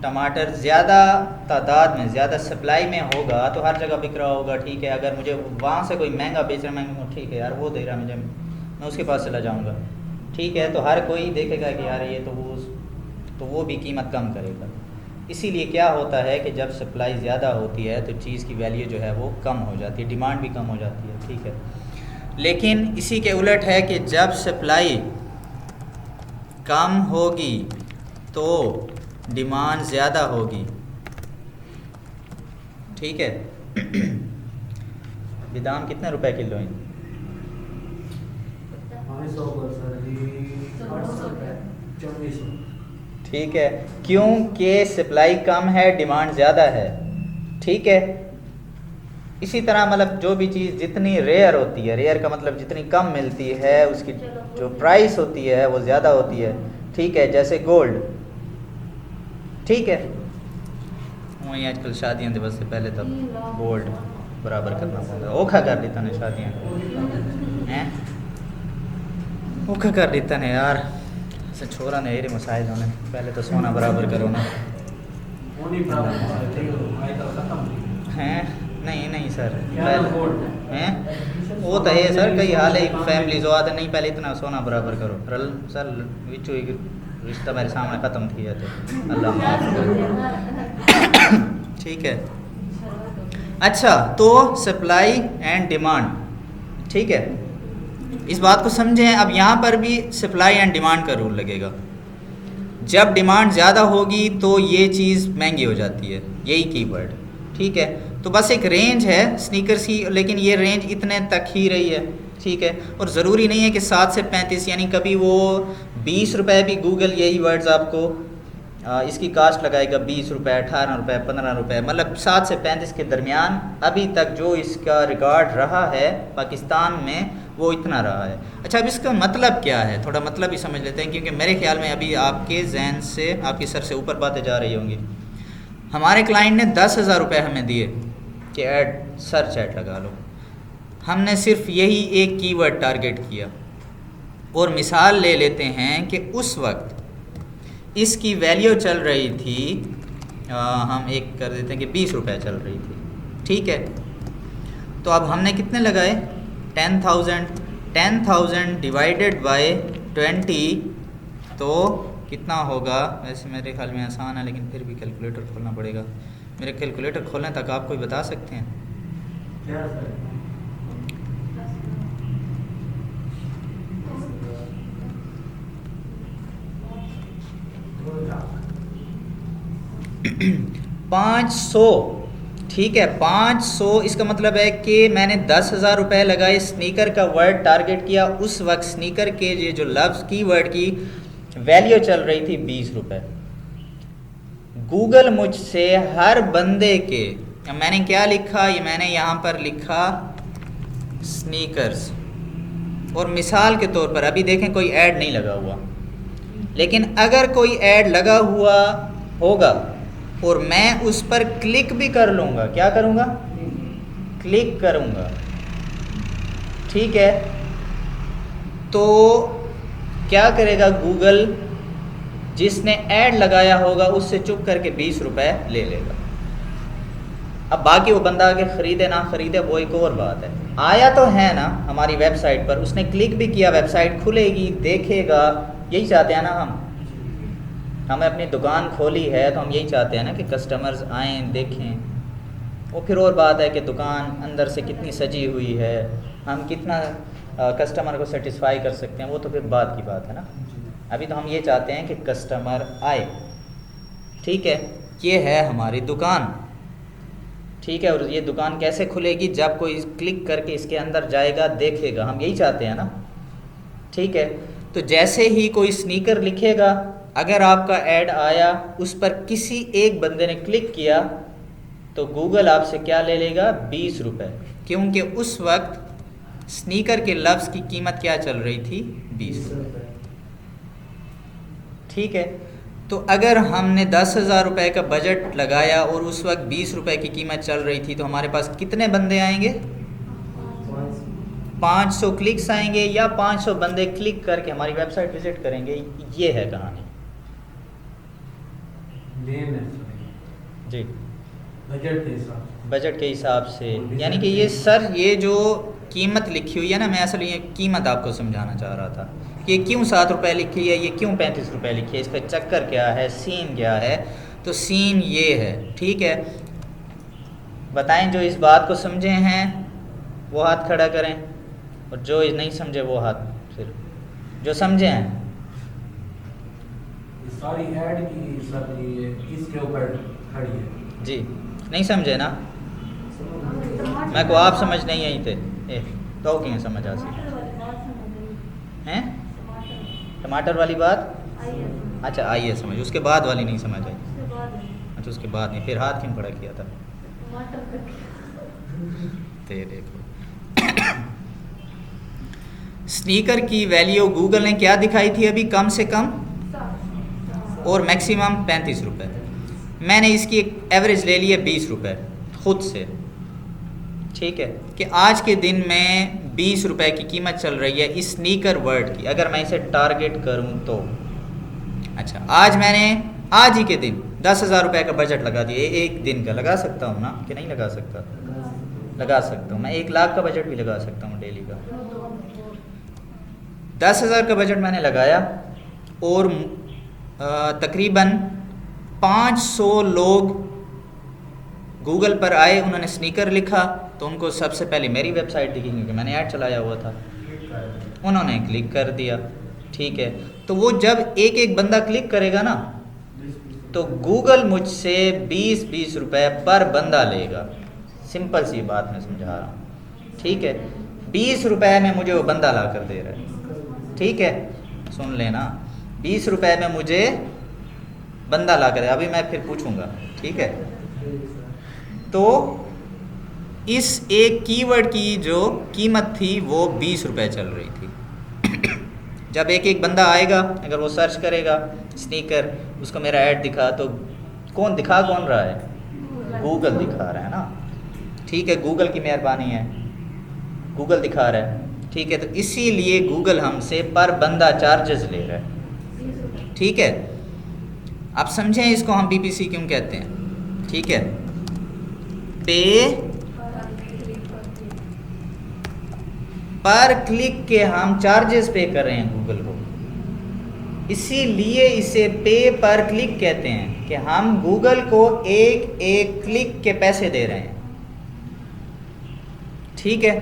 टमाटर ज़्यादा तादाद में, ज़्यादा सप्लाई में होगा तो हर जगह बिक रहा होगा, ठीक है। अगर मुझे वहाँ से कोई महंगा बेच रहा है, मैं ठीक है यार, वो दे रहा मुझे, मैं उसके पास चला जाऊँगा, ठीक है। तो हर कोई देखेगा कि यार ये तो वो भी कीमत कम करेगा। इसीलिए क्या होता है कि जब सप्लाई ज़्यादा होती है तो चीज़ की वैल्यू जो है वो कम हो जाती है, डिमांड भी कम हो जाती है, ठीक है। लेकिन इसी के उलट है कि जब सप्लाई कम होगी तो डिमांड ज़्यादा होगी, ठीक है। बेदाम कितने रुपए किलो हैं? 500 पर सर जी 800 है 2400। ठीक है, क्योंकि सप्लाई कम है, डिमांड ज़्यादा है। ठीक है, इसी तरह मतलब जो भी चीज़ जितनी रेयर होती है, रेयर का मतलब जितनी कम मिलती है उसकी जो प्राइस होती है वो ज़्यादा होती है। ठीक है, जैसे गोल्ड। ठीक है, वहीं आजकल शादियाँ दिवस से पहले तब गोल्ड बराबर करना पड़ता, औखा कर देता ने शादियाँ हैं, औखा कर देता ने यार। ऐसे छोरा ने ये मसाइल होने, पहले तो सोना बराबर करो ना। ओनी प्रॉब्लम है देखो आई तो खत्म हैं नहीं नहीं सर, क्या गोल्ड हैं वो तो है सर, कई हाल है फैमिली जो आते नहीं पहले इतना सोना बराबर करो रल सर विचो एक रिश्ता मेरे सामने ख़त्म थी जाते, अल्लाह माफ़ करे। ठीक है, अच्छा तो सप्लाई एंड डिमांड, ठीक है, इस बात को समझें। अब यहाँ पर भी सप्लाई एंड डिमांड का रूल लगेगा। जब डिमांड ज़्यादा होगी तो ये चीज़ महंगी हो जाती है, यही कीवर्ड। ठीक है, तो बस एक रेंज है स्नीकर्स की, लेकिन ये रेंज इतने तक ही रही है। ठीक है, और ज़रूरी नहीं है कि 7 से 35, यानी कभी वो 20 रुपये भी गूगल यही वर्ड्स आपको इसकी कास्ट लगाएगा 20 रुपये, 18 रुपये, 15 रुपये, मतलब 7 से 35 के दरमियान अभी तक जो इसका रिकॉर्ड रहा है पाकिस्तान में वो इतना रहा है। अच्छा, अब इसका मतलब क्या है, थोड़ा मतलब ही समझ लेते हैं, क्योंकि मेरे ख्याल में अभी आपके जहन से, आपके सर से ऊपर बातें जा रही होंगी। हमारे क्लाइंट ने 10,000 रुपये हमें दिए कि ऐड सर्च ऐड लगा लो। हमने सिर्फ यही एक कीवर्ड टारगेट किया, और मिसाल ले लेते हैं कि उस वक्त इसकी वैल्यू चल रही थी, हम एक कर देते हैं कि 20 रुपये चल रही थी। ठीक है, तो अब हमने कितने लगाए, 10,000 डिवाइडेड बाय 20, तो कितना होगा। वैसे मेरे ख्याल में आसान है, लेकिन फिर भी कैलकुलेटर खोलना पड़ेगा। मेरे कैलकुलेटर खोलने तक आप कोई बता सकते हैं? क्या सर 500। ठीक है, 500 इसका मतलब है कि मैंने 10,000 रुपये लगाए, स्नीकर का वर्ड टारगेट किया। उस वक्त स्नीकर के ये जो लफ्ज़ की वर्ड की वैल्यू चल रही थी 20 रुपये। गूगल मुझसे हर बंदे के, मैंने क्या लिखा, ये मैंने यहाँ पर लिखा स्नीकर्स, और मिसाल के तौर पर अभी देखें कोई ऐड नहीं लगा हुआ, लेकिन अगर कोई ऐड लगा हुआ होगा और मैं उस पर क्लिक भी कर लूँगा, क्या करूँगा, क्लिक करूँगा। ठीक है, तो क्या करेगा गूगल, जिसने ऐड लगाया होगा उससे चुप करके 20 रुपये ले लेगा। अब बाकी वो बंदा आगे ख़रीदे ना ख़रीदे वो एक और बात है। आया तो है ना हमारी वेबसाइट पर, उसने क्लिक भी किया, वेबसाइट खुलेगी, देखेगा, यही चाहते हैं ना हम। हमें अपनी दुकान खोली है तो हम यही चाहते हैं ना कि कस्टमर्स आएँ, देखें। वो फिर और बात है कि दुकान अंदर से कितनी सजी हुई है, हम कितना कस्टमर को सेटिस्फाई कर सकते हैं, वो तो फिर बात की बात है ना। अभी तो हम ये चाहते हैं कि कस्टमर आए। ठीक है, ये है हमारी दुकान। ठीक है, और ये दुकान कैसे खुलेगी, जब कोई क्लिक करके इसके अंदर जाएगा, देखेगा, हम यही चाहते हैं ना। ठीक है, तो जैसे ही कोई स्नीकर लिखेगा, अगर आपका ऐड आया, उस पर किसी एक बंदे ने क्लिक किया, तो गूगल आपसे क्या ले लेगा, 20 रुपये, क्योंकि उस वक्त स्नीकर के लफ्ज़ की कीमत क्या चल रही थी, 20 रुपये। ठीक है, तो अगर हमने 10,000 रुपये का बजट लगाया और उस वक्त 20 रुपये की कीमत चल रही थी, तो हमारे पास कितने बंदे आएंगे, 500 क्लिक्स आएंगे, या 500 बंदे क्लिक करके हमारी वेबसाइट विजिट करेंगे। ये है कहानी जी, बजट के हिसाब से। यानी कि ये सर, ये जो कीमत लिखी हुई है ना, मैं असल ये कीमत आपको समझाना चाह रहा था कि क्यों 7 रुपये लिखी है, ये क्यों 35 रुपये लिखी है, इसका चक्कर क्या है, सीन क्या है। तो सीन ये है। ठीक है, बताएं जो इस बात को समझे हैं वो हाथ खड़ा करें, और जो नहीं समझे वो हाथ, फिर जो समझे हैं। सारी ऐड की सर ये इसके ऊपर खड़ी है जी, नहीं समझे ना, मैं को आप समझ नहीं आई थे तो क्या समझ आ सी हैं टमाटर वाली बात अच्छा आई है समझ, उसके बाद वाली नहीं समझ आई। अच्छा उसके बाद नहीं, फिर हाथ क्यों खड़ा किया था? ते देखो स्नीकर की वैल्यू गूगल ने क्या दिखाई थी अभी, कम से कम और मैक्सिमम 35 रुपये। मैंने इसकी एक एवरेज ले ली है 20 रुपये खुद से, ठीक है, कि आज के दिन में 20 रुपये की कीमत चल रही है इस स्नीकर वर्ड की। अगर मैं इसे टारगेट करूं तो अच्छा आज मैंने आज ही के दिन 10,000 रुपये का बजट लगा दिया, एक दिन का लगा सकता हूँ ना कि नहीं लगा सकता? लगा सकता हूँ। मैं 1 लाख का बजट भी लगा सकता हूँ डेली का। 10,000 का बजट मैंने लगाया और तकरीबन 500 लोग गूगल पर आए, उन्होंने स्नीकर लिखा तो उनको सबसे पहले मेरी वेबसाइट दिखी क्योंकि मैंने ऐड चलाया हुआ था, उन्होंने क्लिक कर दिया, ठीक है। तो वो जब एक एक बंदा क्लिक करेगा ना तो गूगल मुझसे 20-20 रुपये पर बंदा लेगा। सिंपल सी बात मैं समझा रहा हूँ, ठीक है। 20 रुपये में मुझे वो बंदा ला कर दे रहा है, ठीक है, सुन लेना। 20 रुपये में मुझे बंदा ला कर, अभी मैं फिर पूछूंगा, ठीक है। तो इस एक कीवर्ड की जो कीमत थी वो 20 रुपये चल रही थी। जब एक एक बंदा आएगा, अगर वो सर्च करेगा स्नीकर, उसको मेरा ऐड दिखा तो कौन दिखा कौन रहा है? गूगल दिखा रहा है ना, ठीक है, गूगल की मेहरबानी है, गूगल दिखा रहा है, ठीक है। तो इसीलिए गूगल हमसे पर बंदा चार्जेस ले रहा है, ठीक है। आप समझें इसको हम PPC क्यों कहते हैं, ठीक है। पे पर क्लिक के हम चार्जेस पे कर रहे हैं गूगल को, इसीलिए इसे पे पर क्लिक कहते हैं कि हम गूगल को एक एक क्लिक के पैसे दे रहे हैं, ठीक है।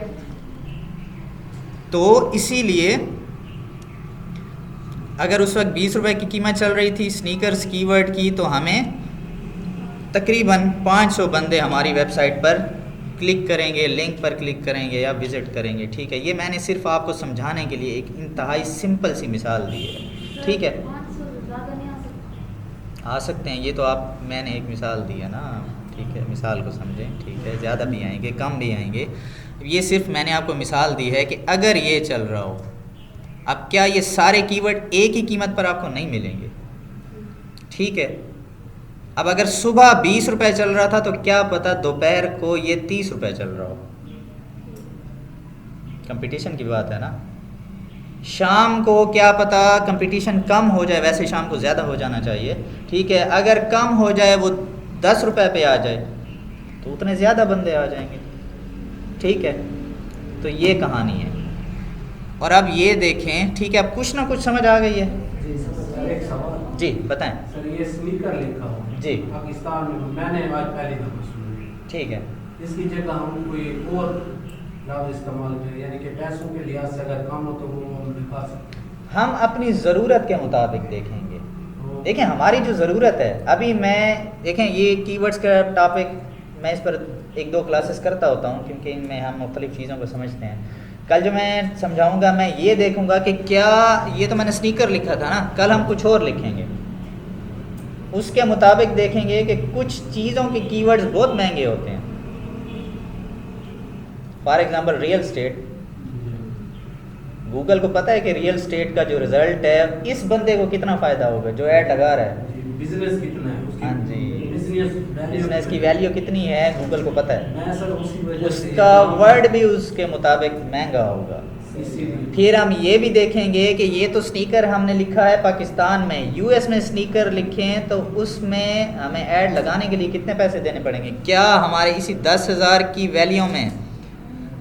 तो इसीलिए अगर उस वक्त 20 रुपये की कीमत चल रही थी स्नीकर्स कीवर्ड की तो हमें तकरीबन 500 बंदे हमारी वेबसाइट पर क्लिक करेंगे, लिंक पर क्लिक करेंगे या विज़िट करेंगे, ठीक है। ये मैंने सिर्फ आपको समझाने के लिए एक इंतहाई सिंपल सी मिसाल दी है, ठीक है। आ सकते हैं, ये तो आप मैंने एक मिसाल दी है ना, ठीक है, मिसाल को समझें, ठीक है। ज़्यादा भी आएंगे कम भी आएंगे, ये सिर्फ मैंने आपको मिसाल दी है कि अगर ये चल रहा हो, अब क्या ये सारे कीवर्ड एक ही कीमत पर आपको नहीं मिलेंगे, ठीक है। अब अगर सुबह 20 रुपये चल रहा था तो क्या पता दोपहर को ये 30 रुपये चल रहा हो, कंपटीशन की बात है ना। शाम को क्या पता कंपटीशन कम हो जाए, वैसे शाम को ज़्यादा हो जाना चाहिए, ठीक है। अगर कम हो जाए, वो 10 रुपये पे आ जाए तो उतने ज़्यादा बंदे आ जाएंगे, ठीक है। तो ये कहानी है। और अब ये देखें, ठीक है, अब कुछ ना कुछ समझ आ गई है जी, बताएं सर। ये स्नीकर लिखा हुआ जी, पाकिस्तान में मैंने आज पहली दफा सुना, ठीक है। इसकी जगह हम कोई और लफ्ज़ इस्तेमाल करें, यानी कि पैसों के लिहाज से अगर कम हो तो वो हम दिखा सकते हैं। हम अपनी ज़रूरत के मुताबिक देखेंगे। देखें हमारी जो ज़रूरत है, अभी मैं देखें ये कीवर्ड्स का टॉपिक मैं इस पर 1-2 क्लासेस करता होता हूँ क्योंकि इनमें हम मुख्तलिफ़ चीज़ों को समझते हैं। कल जो मैं समझाऊंगा मैं ये देखूंगा कि क्या ये तो मैंने स्नीकर लिखा था ना, कल हम कुछ और लिखेंगे, उसके मुताबिक देखेंगे कि कुछ चीज़ों के कीवर्ड्स बहुत महंगे होते हैं। For example real estate, Google को पता है कि रियल स्टेट का जो रिजल्ट है इस बंदे को कितना फ़ायदा होगा जो ऐड लगा रहा है, बिजनेस कितना है उसकी, हाँ जी, बिजनेस बिजनेस की वैल्यू कितनी है गूगल को पता है, मैं सर उसी वजह से उसका वर्ड भी उसके मुताबिक महंगा होगा। इसीलिए फिर हम ये भी देखेंगे कि ये तो स्नीकर हमने लिखा है पाकिस्तान में, US में स्नीकर लिखें तो उसमें हमें ऐड लगाने के लिए कितने पैसे देने पड़ेंगे। क्या हमारे इसी 10,000 की वैल्यू में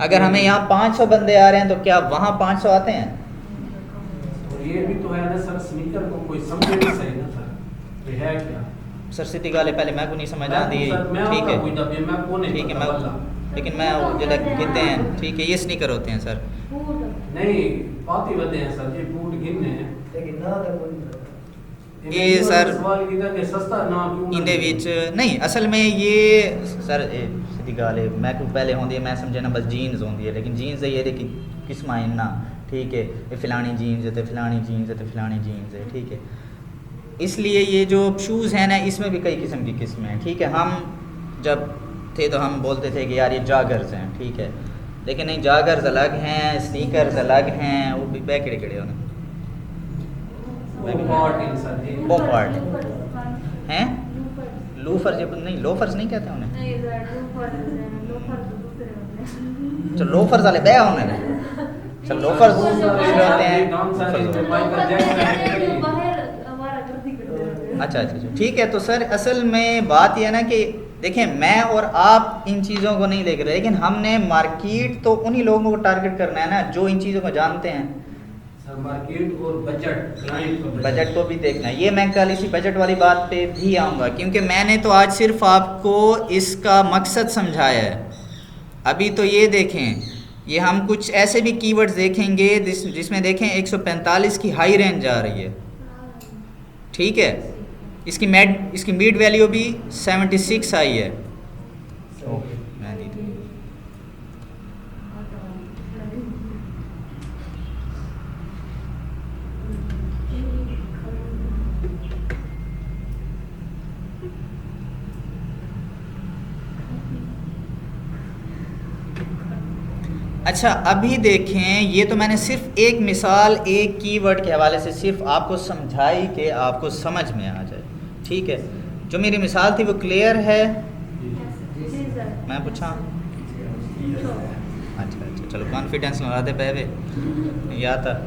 अगर हमें यहाँ 500 बंदे आ रहे हैं तो क्या वहाँ 500 आते हैं? और ये भी तो है ना सर, स्नीकर को कोई समझे नहीं सही ना सर, ये है क्या सर सीधी गाले पहले मैं को नहीं समझ आती, ठीक है, ठीक है, मैं लेकिन मैं जो गिनते हैं, ठीक है, ये स्नीकर होते हैं सर, नहीं पाती बदे हैं सर, ये बूट गिनने हैं ਇਹ ਸਰ सवाल कीता कि सस्ता ना क्यों ना ਇਹਦੇ ਵਿੱਚ ਨਹੀਂ ਅਸਲ में ये सर सीधी गल है मैं को पहले होंदी है मैं समझे ना बस जीन्स होंदी है लेकिन जीन्स ये कि किस्मां हैं ना ठीक है ये फलानी जीन्स है तो फलानी जीन्स है तो फलानी जीन्स है ठीक है इसलिए ये जो शूज़ हैं ना इसमें भी कई किस्म की किस्में हैं ठीक है हम जब थे तो हम बोलते थे कि यार ये जॉगर्स हैं ठीक है लेकिन नहीं जॉगर्स अलग हैं स्नीकर्स अलग हैं वो भी बैग केड़े होने पार्ट इंसान है वो पार्ट हैं लूफर जब नहीं लोफर्स नहीं कहते उन्हें चलो लोफर्स वाले बया उन्हें चलो लोफर्स होते हैं माइकल जैक्सन अच्छा अच्छा ठीक है तो सर असल में बात यह है ना कि देखें मैं और आप इन चीज़ों को नहीं देख रहे लेकिन हमने मार्केट तो उन्हीं लोगों को टारगेट करना है ना जो इन चीज़ों को जानते हैं मार्केट और बजट क्लाइंट को बजट को भी देखना है ये मैं कल इसी बजट वाली बात पे भी आऊँगा क्योंकि मैंने तो आज सिर्फ आपको इसका मकसद समझाया है अभी तो ये देखें ये हम कुछ ऐसे भी कीवर्ड्स देखेंगे जिसमें देखें 145 की हाई रेंज आ रही है ठीक है इसकी मिड वैल्यू भी 76 आई है अच्छा अभी देखें ये तो मैंने सिर्फ एक मिसाल एक कीवर्ड के हवाले से सिर्फ आपको समझाई कि आपको समझ में आ जाए ठीक है जो मेरी मिसाल थी वो क्लियर है मैं पूछा अच्छा चलो कॉन्फिडेंस लगाते पहले या था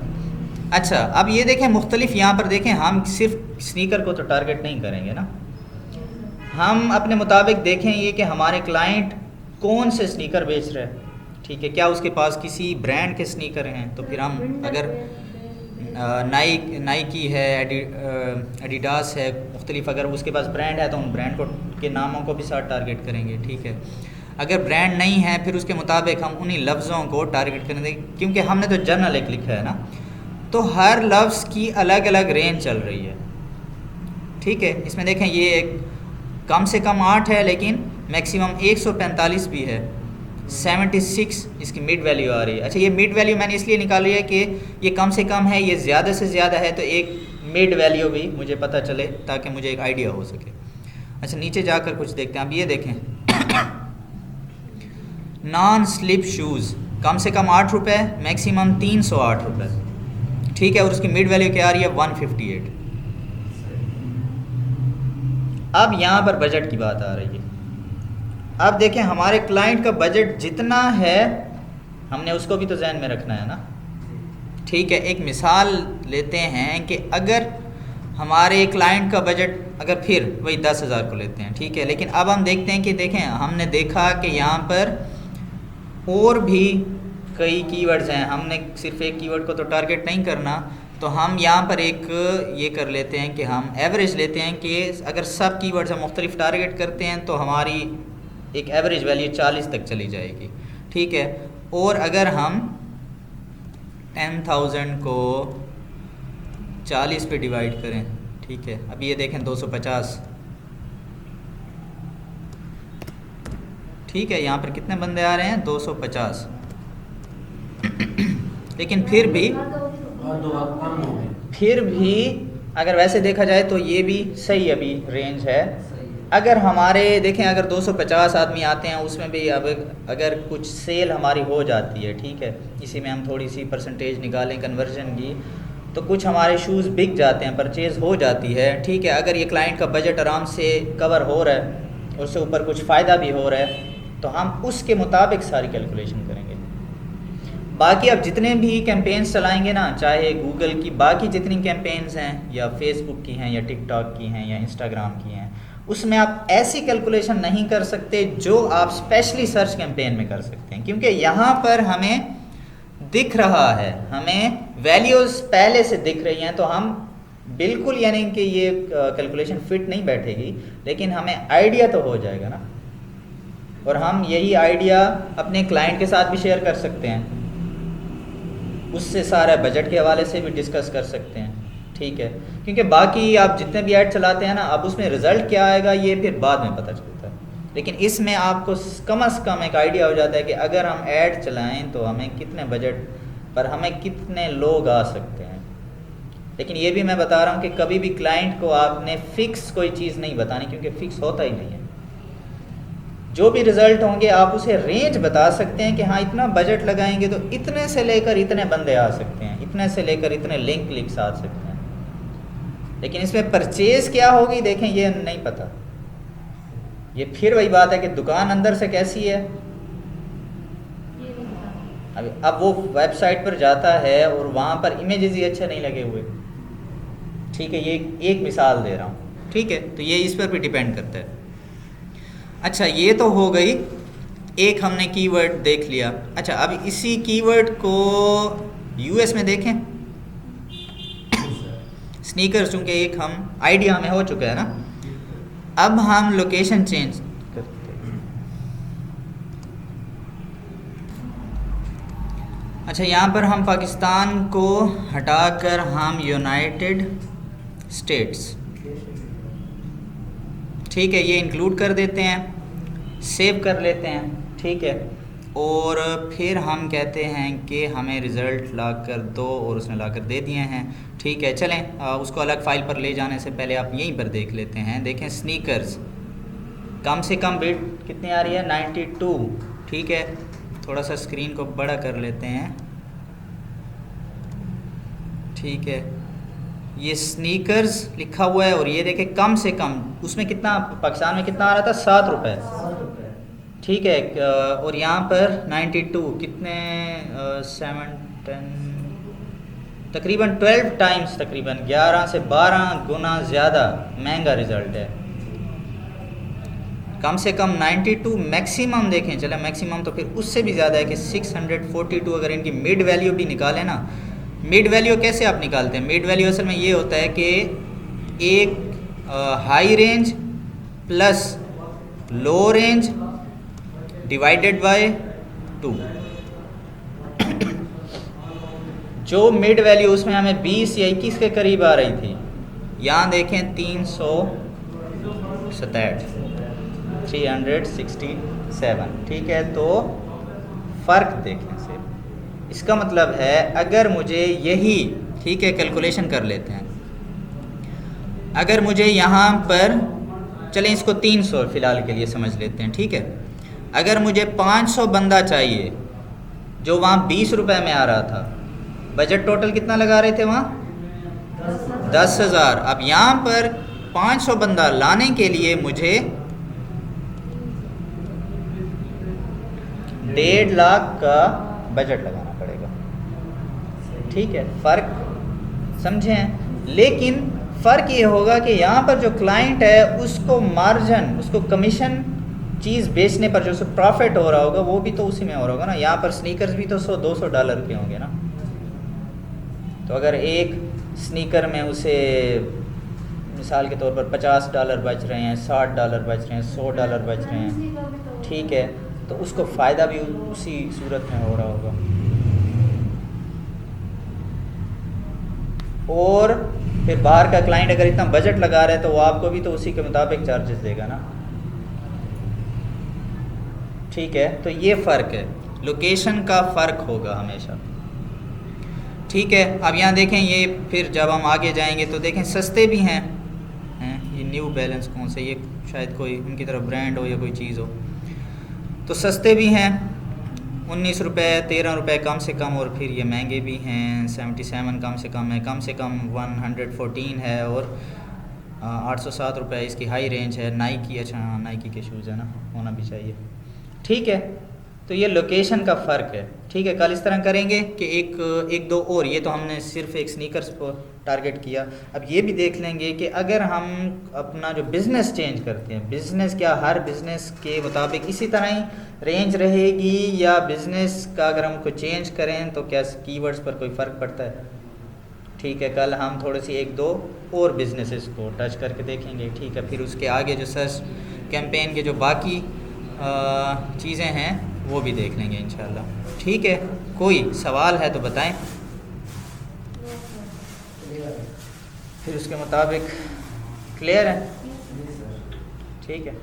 अच्छा अब ये देखें मुख्तलिफ यहाँ पर देखें हम सिर्फ स्नीकर को तो टारगेट नहीं करेंगे ना हम अपने मुताबिक देखें ये कि हमारे क्लाइंट कौन से स्नीकर बेच रहे हैं ठीक है क्या उसके पास किसी ब्रांड के स्नीकर हैं तो फिर हम अगर नाइकी है एडिडास है मुख्तलिफ अगर उसके पास ब्रांड है तो उन ब्रांड को के नामों को भी साथ टारगेट करेंगे ठीक है अगर ब्रांड नहीं है फिर उसके मुताबिक हम उन्हीं लफ्ज़ों को टारगेट करेंगे क्योंकि हमने तो जनरल एक लिखा है ना तो हर लफ्ज़ की अलग अलग रेंज चल रही है ठीक है इसमें देखें ये कम से कम 8 है लेकिन मैक्सिमम 145 भी है 76 इसकी मिड वैल्यू आ रही है अच्छा ये मिड वैल्यू मैंने इसलिए निकाली है कि ये कम से कम है ये ज़्यादा से ज़्यादा है तो एक मिड वैल्यू भी मुझे पता चले ताकि मुझे एक आइडिया हो सके अच्छा नीचे जाकर कुछ देखते हैं अब ये देखें नॉन स्लिप शूज़ कम से कम 8 रुपये मैक्सिमम 308 रुपये ठीक है और उसकी मिड वैल्यू क्या आ रही है 158 अब यहाँ पर बजट की बात आ रही है अब देखें हमारे क्लाइंट का बजट जितना है हमने उसको भी तो जहन में रखना है ना ठीक है एक मिसाल लेते हैं कि अगर हमारे क्लाइंट का बजट अगर फिर वही 10,000 को लेते हैं ठीक है लेकिन अब हम देखते हैं कि देखें हमने देखा कि यहाँ पर और भी कई कीवर्ड्स हैं हमने सिर्फ एक कीवर्ड को तो टारगेट नहीं करना तो हम यहाँ पर एक ये कर लेते हैं कि हम एवरेज लेते हैं कि अगर सब कीवर्ड्स हम मुख्तलिफ टारगेट करते हैं तो हमारी एक एवरेज वैल्यू 40 तक चली जाएगी ठीक है और अगर हम 10,000 को 40 पे डिवाइड करें ठीक है अब ये देखें 250 ठीक है यहाँ पर कितने बंदे आ रहे हैं 250 लेकिन फिर भी अगर वैसे देखा जाए तो ये भी सही अभी रेंज है अगर हमारे देखें अगर 250 आदमी आते हैं उसमें भी अब अगर कुछ सेल हमारी हो जाती है ठीक है इसी में हम थोड़ी सी परसेंटेज निकालें कन्वर्जन की तो कुछ हमारे शूज़ बिक जाते हैं परचेज़ हो जाती है ठीक है अगर ये क्लाइंट का बजट आराम से कवर हो रहा है उससे ऊपर कुछ फ़ायदा भी हो रहा है तो हम उसके मुताबिक सारी कैलकुलेशन करेंगे बाकी अब जितने भी कैंपेन्स चलाएंगे ना चाहे गूगल की बाकी जितनी कैंपेन्स हैं या फेसबुक की हैं या टिकटॉक की हैं या इंस्टाग्राम की हैं उसमें आप ऐसी कैलकुलेशन नहीं कर सकते जो आप स्पेशली सर्च कैंपेन में कर सकते हैं क्योंकि यहाँ पर हमें दिख रहा है हमें वैल्यूज़ पहले से दिख रही हैं तो हम बिल्कुल यानी कि ये कैलकुलेशन फिट नहीं बैठेगी लेकिन हमें आइडिया तो हो जाएगा ना और हम यही आइडिया अपने क्लाइंट के साथ भी शेयर कर सकते हैं उससे सारा बजट के हवाले से भी डिस्कस कर सकते हैं ठीक है क्योंकि बाकी आप जितने भी ऐड चलाते हैं ना, अब उसमें रिज़ल्ट क्या आएगा ये फिर बाद में पता चलता है, लेकिन इसमें आपको कम से कम एक आइडिया हो जाता है कि अगर हम ऐड चलाएं तो हमें कितने बजट पर हमें कितने लोग आ सकते हैं। लेकिन ये भी मैं बता रहा हूँ कि कभी भी क्लाइंट को आपने फ़िक्स कोई चीज़ नहीं बतानी, क्योंकि फ़िक्स होता ही नहीं है। जो भी रिज़ल्ट होंगे आप उसे रेंज बता सकते हैं कि हाँ इतना बजट लगाएंगे तो इतने से लेकर इतने बंदे आ सकते हैं, इतने से लेकर इतने लिंक क्लिक्स आ सकते हैं। लेकिन इसमें परचेज़ क्या होगी देखें ये नहीं पता। ये फिर वही बात है कि दुकान अंदर से कैसी है। अब वो वेबसाइट पर जाता है और वहाँ पर इमेजेस ही अच्छे नहीं लगे हुए, ठीक है, ये एक मिसाल दे रहा हूँ, ठीक है। तो ये इस पर भी डिपेंड करता है। अच्छा ये तो हो गई, एक हमने कीवर्ड देख लिया। अच्छा अब इसी कीवर्ड को यूएस में देखें, स्नीकर्स, चूँकि एक हम आइडिया हमें हो चुका है ना, अब हम लोकेशन चेंज करते हैं। अच्छा यहाँ पर हम पाकिस्तान को हटाकर हम यूनाइटेड स्टेट्स, ठीक है, ये इंक्लूड कर देते हैं, सेव कर लेते हैं, ठीक है। और फिर हम कहते हैं कि हमें रिज़ल्ट ला कर दो, और उसने ला कर दे दिए हैं, ठीक है। चलें उसको अलग फ़ाइल पर ले जाने से पहले आप यहीं पर देख लेते हैं। देखें स्नीकर्स कम से कम बिट कितनी आ रही है, 92, ठीक है। थोड़ा सा स्क्रीन को बड़ा कर लेते हैं, ठीक है। ये स्नीकर्स लिखा हुआ है और ये देखें कम से कम उसमें कितना, पाकिस्तान में कितना आ रहा था, 7 रुपये, ठीक है। और यहाँ पर 92 कितने, 7 10 तकरीबन 12 टाइम्स, तकरीबन 11 से 12 गुना ज़्यादा महंगा रिज़ल्ट है। कम से कम 92, मैक्सिमम देखें, चले मैक्सिमम तो फिर उससे भी ज़्यादा है कि 642। अगर इनकी मिड वैल्यू भी निकालें ना, मिड वैल्यू कैसे आप निकालते हैं, मिड वैल्यू असल में ये होता है कि एक high range plus low range divided by 2। जो मिड वैल्यू उसमें हमें 20 या 21 के करीब आ रही थी, यहाँ देखें 367, ठीक है। तो फ़र्क देखें से, इसका मतलब है अगर मुझे यही, ठीक है, कैलकुलेशन कर लेते हैं, अगर मुझे यहाँ पर, चलें इसको 300 फ़िलहाल के लिए समझ लेते हैं, ठीक है। अगर मुझे 500 बंदा चाहिए, जो वहाँ 20 रुपए में आ रहा था, बजट टोटल कितना लगा रहे थे वहाँ, 10,000। अब यहाँ पर 500 बंदा लाने के लिए मुझे 1.5 लाख का बजट लगाना पड़ेगा, ठीक है। फ़र्क समझे हैं। लेकिन फ़र्क ये होगा कि यहाँ पर जो क्लाइंट है उसको मार्जिन, उसको कमीशन चीज़ बेचने पर जो उसको प्रॉफिट हो रहा होगा वो भी तो उसी में हो रहा होगा ना। यहाँ पर स्नीकर्स भी तो $100-200 के होंगे ना। तो अगर एक स्नीकर में उसे मिसाल के तौर पर $50 बच रहे हैं, $60 बच रहे हैं, $100 बच रहे हैं, ठीक है, तो उसको फ़ायदा भी उसी सूरत में हो रहा होगा। और फिर बाहर का क्लाइंट अगर इतना बजट लगा रहा है तो वो आपको भी तो उसी के मुताबिक चार्जेस देगा ना, ठीक है। तो ये फ़र्क है, लोकेशन का फ़र्क होगा हमेशा, ठीक है। अब यहाँ देखें, ये फिर जब हम आगे जाएंगे तो देखें सस्ते भी हैं, ये न्यू बैलेंस कौन से, ये शायद कोई उनकी तरफ ब्रांड हो या कोई चीज़ हो, तो सस्ते भी हैं, 19 रुपये, 13 रुपये कम से कम, और फिर ये महंगे भी हैं, 77 कम से कम है, कम से कम 114 है, और 807 रुपये इसकी हाई रेंज है। नाइकी, अच्छा हाँ नाइकी के शूज़ है ना, होना भी चाहिए, ठीक है। तो ये लोकेशन का फ़र्क है, ठीक है। कल इस तरह करेंगे कि एक दो और, ये तो हमने सिर्फ एक स्नीकर्स को टारगेट किया, अब ये भी देख लेंगे कि अगर हम अपना जो बिज़नेस चेंज करते हैं, बिज़नेस क्या हर बिज़नेस के मुताबिक इसी तरह ही रेंज रहेगी, या बिज़नेस का अगर हम को चेंज करें तो क्या कीवर्ड्स पर कोई फ़र्क पड़ता है, ठीक है। कल हम थोड़ी सी एक दो और बिज़नेसेस को टच करके देखेंगे, ठीक है। फिर उसके आगे जो सर्च कैंपेन के जो बाकी चीज़ें हैं वो भी देख लेंगे इंशाल्लाह, ठीक है। कोई सवाल है तो बताएं। फिर उसके मुताबिक क्लियर है, जी सर। ठीक है।